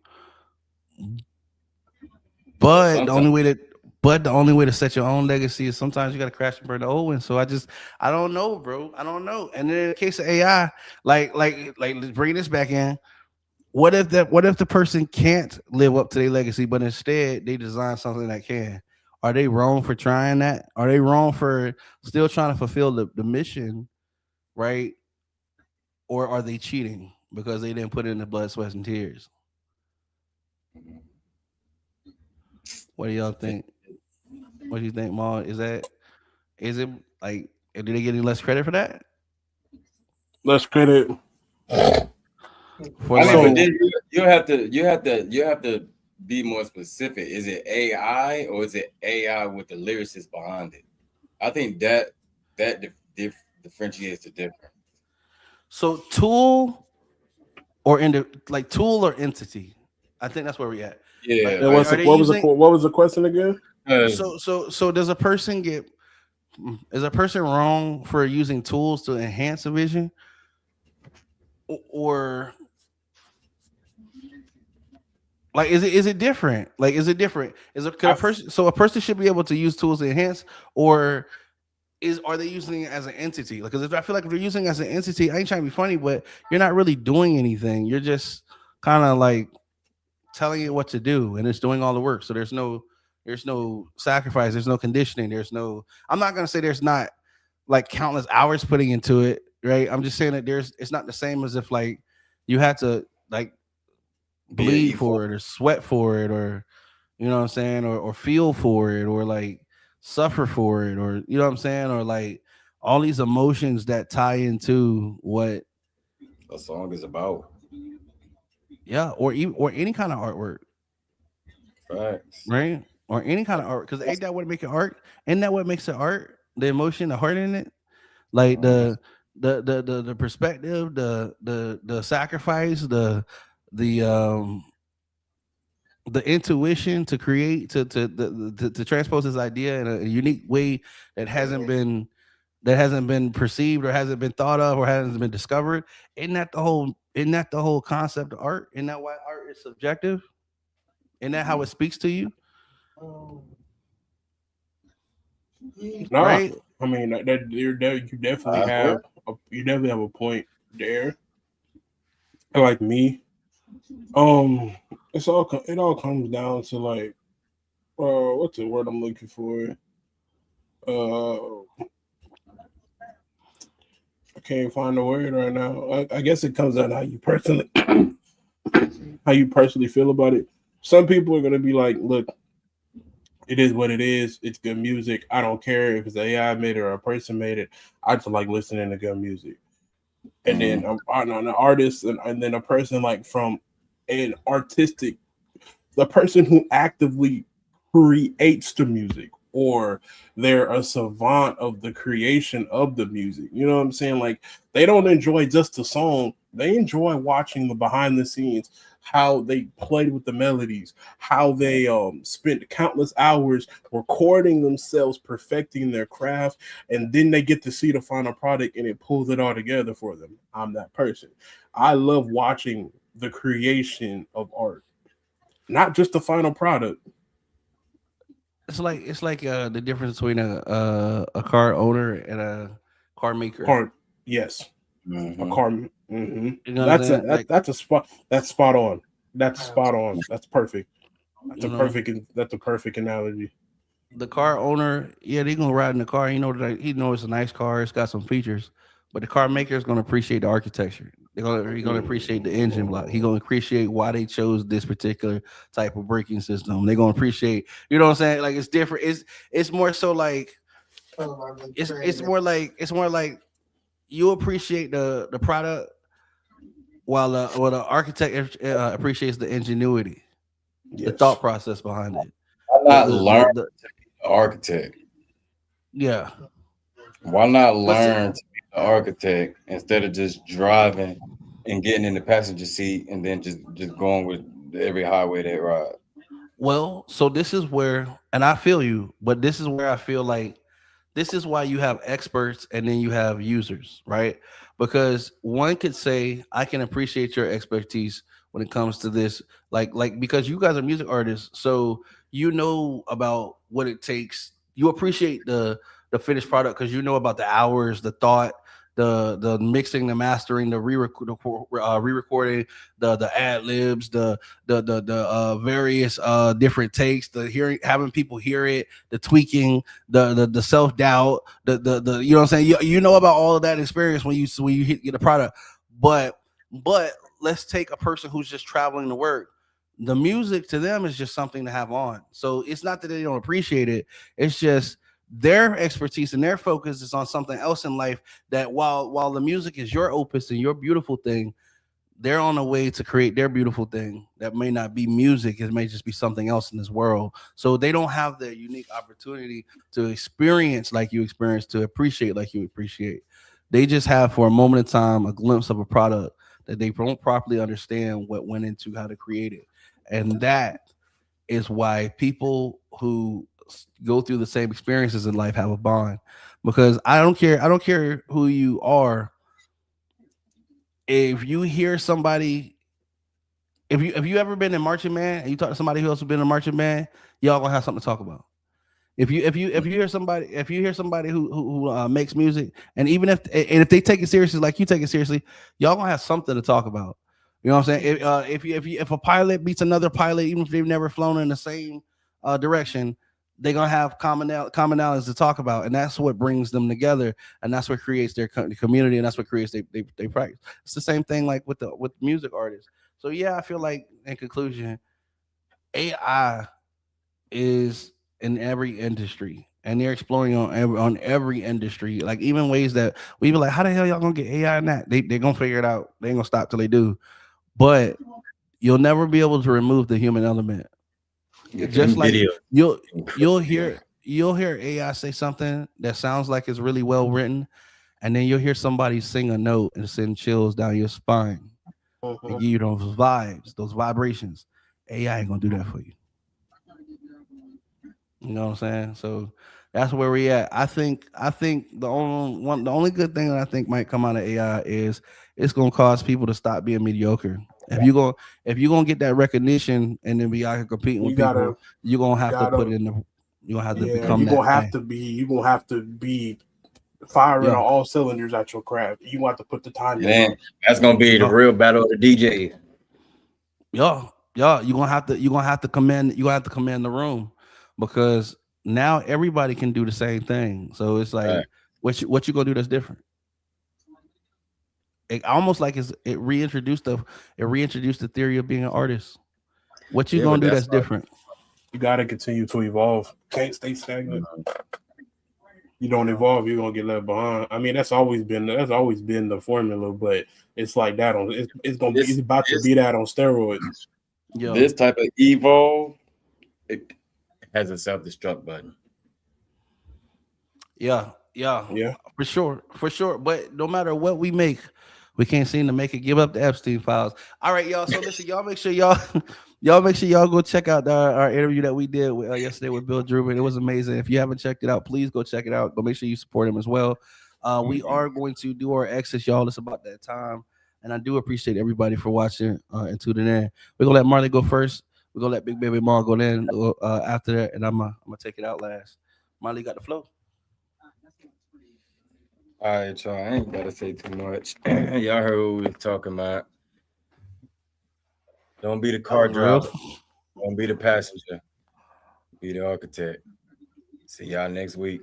but the only way to set your own legacy is sometimes you got to crash and burn the old one. So I don't know, bro. I don't know. And then in the case of AI, like let's bring this back in. What if the person can't live up to their legacy, but instead they design something that can? Are they wrong for trying that? Are they wrong for still trying to fulfill the mission, right? Or are they cheating because they didn't put in the blood, sweat, and tears? What do y'all think? What do you think, Ma? Is it like, do they get any less credit for that? Less credit. But then you have to be more specific. Is it AI or is it AI with the lyricist behind it? I think that differentiates the difference. So tool or entity. I think that's where we're at. Yeah. Like, what was the question again? So does a person is a person wrong for using tools to enhance a vision, or like is it different? Like is it different? A person should be able to use tools to enhance, or are they using it as an entity? Like, because I feel like if they're using it as an entity, I ain't trying to be funny, but you're not really doing anything. You're just kind of like telling it what to do, and it's doing all the work. So there's no sacrifice, there's no conditioning, I'm not gonna say there's not like countless hours putting into it, right? I'm just saying that it's not the same as if like you had to like bleed for it or sweat for it, or you know what I'm saying, or feel for it, or like suffer for it, or you know what I'm saying, or like all these emotions that tie into what a song is about. Yeah, or any kind of artwork. Right? Or any kind of art, because ain't that what make it art? Ain't that what makes it art? The emotion, the heart in it, like the perspective, the sacrifice, the intuition to create, to transpose this idea in a unique way that hasn't been perceived, or hasn't been thought of, or hasn't been discovered. Isn't that the whole concept of art? Isn't that why art is subjective? Isn't that how it speaks to you? No, right? I mean that you definitely have a point there. Like me, it all comes down to like, what's the word I'm looking for? I can't find the word right now. I guess it comes down to how you personally feel about it. Some people are gonna be like, look, it is what it is. It's good music. I don't care if it's AI made it or a person made it. I just like listening to good music. And then an artist, and then a person like from an artistic, the person who actively creates the music or they're a savant of the creation of the music. You know what I'm saying? Like they don't enjoy just the song; they enjoy watching the behind the scenes, how they played with the melodies, how they spent countless hours recording themselves, perfecting their craft, and then they get to see the final product and it pulls it all together for them. I'm that person. I love watching the creation of art, not just the final product. It's like the difference between a car owner and a car maker. Car, yes, a Mhm. car. Mm-hmm. You know what I'm saying? Like, That's a spot. That's spot on. That's spot on. That's perfect. you know, That's a perfect analogy. the car owner, yeah, they gonna ride in the car. He know it's a nice car. It's got some features, but the car maker is gonna appreciate the architecture. He's gonna appreciate the engine block. He gonna appreciate why they chose this particular type of braking system. They gonna appreciate, you know what I'm saying? Like it's different. It's more so like it's more like you appreciate the product while the architect appreciates the ingenuity, the Yes. thought process behind it. Why The not the learn the, to the be the architect? yeah. Why not But see, learn to be the architect instead of just driving and getting in the passenger seat and then just going with every highway they ride? well, so this is where, and I feel you, but this is where I feel like this is why you have experts and then you have users, right? Because one could say, I can appreciate your expertise when it comes to this, like because you guys are music artists, so you know about what it takes. You appreciate the finished product because you know about the hours, the thought, the mixing, the mastering, the re-recording, the ad libs, the various different takes, the hearing, having people hear it, the tweaking, the self doubt, the you know what I'm saying. You know about all of that experience when you get the product, but let's take a person who's just traveling to work. The music to them is just something to have on. So it's not that they don't appreciate it. It's just their expertise and their focus is on something else in life. That while the music is your opus and your beautiful thing, they're on a way to create their beautiful thing that may not be music. It may just be something else in this world. So they don't have the unique opportunity to experience like you experience, to appreciate like you appreciate. They just have for a moment in time a glimpse of a product that they don't properly understand what went into how to create it. And that is why people who go through the same experiences in life have a bond. Because I don't care who you are. If you hear somebody, if you ever been in marching band and you talk to somebody who else has been in marching band, y'all gonna have something to talk about. If you hear somebody who makes music, and even if they take it seriously like you take it seriously, y'all gonna have something to talk about. You know what I'm saying? If a pilot beats another pilot, even if they've never flown in the same direction, they're gonna have commonalities to talk about, and that's what brings them together, and that's what creates their community, and that's what creates they practice. It's the same thing like with music artists. So yeah, I feel like in conclusion, AI is in every industry, and they're exploring on every industry, like even ways that we be like, how the hell y'all gonna get AI in that? They're gonna figure it out. They ain't gonna stop till they do. But you'll never be able to remove the human element. Just Them like videos you'll you'll incredible. hear AI say something that sounds like it's really well written, and then you'll hear somebody sing a note and send chills down your spine and Mhm. give you those vibes, those vibrations. AI ain't gonna do that for you. You know what I'm saying? So that's where we at. I think the only good thing that I think might come out of AI is it's gonna cause people to stop being mediocre. If you're gonna get that recognition and then be out here competing with You gotta, people, you're gonna you have to put gotta, it in the you're gonna have to yeah. become that thing. You gonna have to be firing on Yeah, all cylinders at your craft. You want to put the time And in, then bro. that's gonna be the yeah, real battle of the DJ. yeah. You're gonna have to command the room because now everybody can do the same thing. So it's Right. like what you gonna do that's different? It almost like it reintroduced the theory of being an artist. What you Yeah, gonna but do that's that's different? You gotta continue to evolve. Can't stay stagnant. You don't evolve, you're gonna get left behind. I mean, that's always been the formula, but it's like that on it's this about to this be that on steroids. Yo, this type of evolve, it has a self destruct button. Yeah, for sure. But no matter what we make, we can't seem to make it. Give up the Epstein files. All right, y'all. So listen, y'all make sure y'all make sure y'all go check out our interview that we did yesterday with Bill Jubran. It was amazing. If you haven't checked it out, please go check it out. But make sure you support him as well. We are going to do our exits, y'all. It's about that time, and I do appreciate everybody for watching and tuning in. We're gonna let Marley go first. We're gonna let Big Baby Mar go in after that, and I'm gonna take it out last. Marley got the flow. All right, y'all. I ain't gotta say too much. Y'all heard what we was talking about. Don't be the car driver. Don't be the passenger. Be the architect. See y'all next week.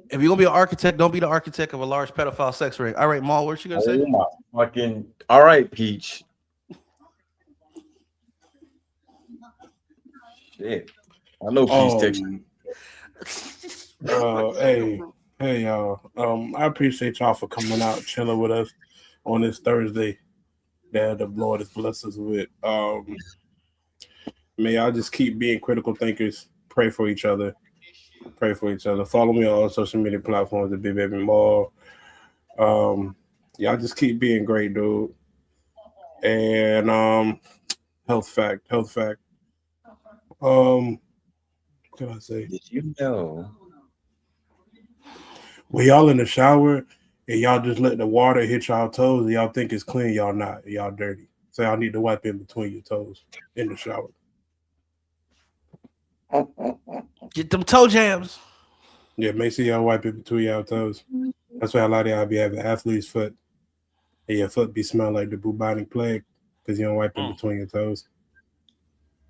If you're gonna be an architect, don't be the architect of a large pedophile sex ring. All right, Maul, what you gonna say? Oh my fucking all right, Peach. Shit. I know Peach texting. Hey y'all. I appreciate y'all for coming out, chilling with us on this Thursday that the Lord has blessed us with. May y'all just keep being critical thinkers. Pray for each other. Follow me on all social media platforms at Big Baby Mall. Y'all just keep being great, dude. And health fact. What can I say? Did you know? When y'all in the shower and y'all just let the water hit y'all toes and y'all think it's clean, y'all not. Y'all dirty. So y'all need to wipe in between your toes in the shower. Get them toe jams. Yeah, make sure y'all wipe it between y'all toes. That's why a lot of y'all be having athlete's foot. And your foot be smelling like the bubonic plague because you don't wipe in between your toes.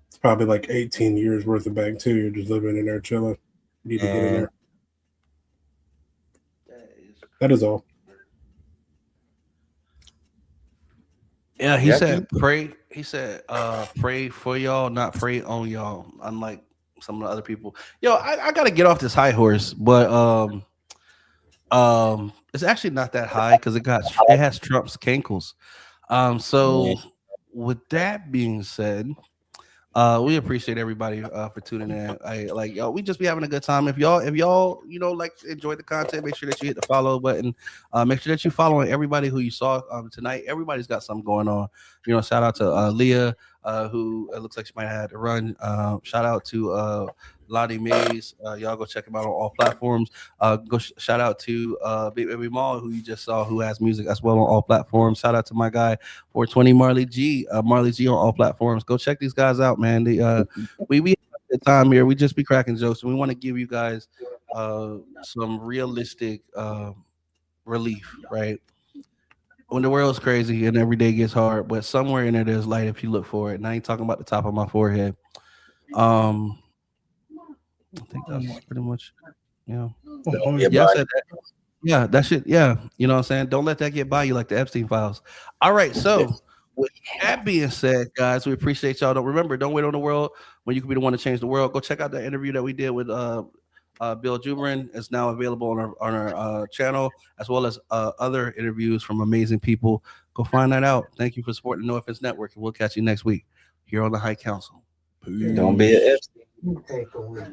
It's probably like 18 years worth of bacteria just living in there chilling. You need to get in there. That is all. Yeah, he said pray. He said pray for y'all, not pray on y'all. Unlike some of the other people. Yo, I gotta get off this high horse, but it's actually not that high because it has Trump's cankles. So with that being said, we appreciate everybody for tuning in. Y'all, we just be having a good time. If y'all like enjoy the content, make sure that you hit the follow button. Make sure that you following everybody who you saw tonight. Everybody's got something going on. Shout out to Leah, who it looks like she might have had to run. Shout out to Lonnie Mays. Y'all go check him out on all platforms. Shout out to Big Baby Mall, who you just saw, who has music as well on all platforms. Shout out to my guy 420 Marley G on all platforms. Go check these guys out, man. We have a good time here. We just be cracking jokes, and we want to give you guys some realistic relief, right? When the world's crazy and every day gets hard, but somewhere in there there's light if you look for it. And I ain't talking about the top of my forehead. I think that's pretty much, yeah, that shit. Yeah, you know what I'm saying? Don't let that get by you like the Epstein files. All right, so with that being said, guys, we appreciate y'all. Don't wait on the world when you can be the one to change the world. Go check out the interview that we did with Bill Jubran. It's now available on our channel, as well as other interviews from amazing people. Go find that out. Thank you for supporting the No Offense Network, and we'll catch you next week here on the High Council. Don't be an Epstein. Take a week.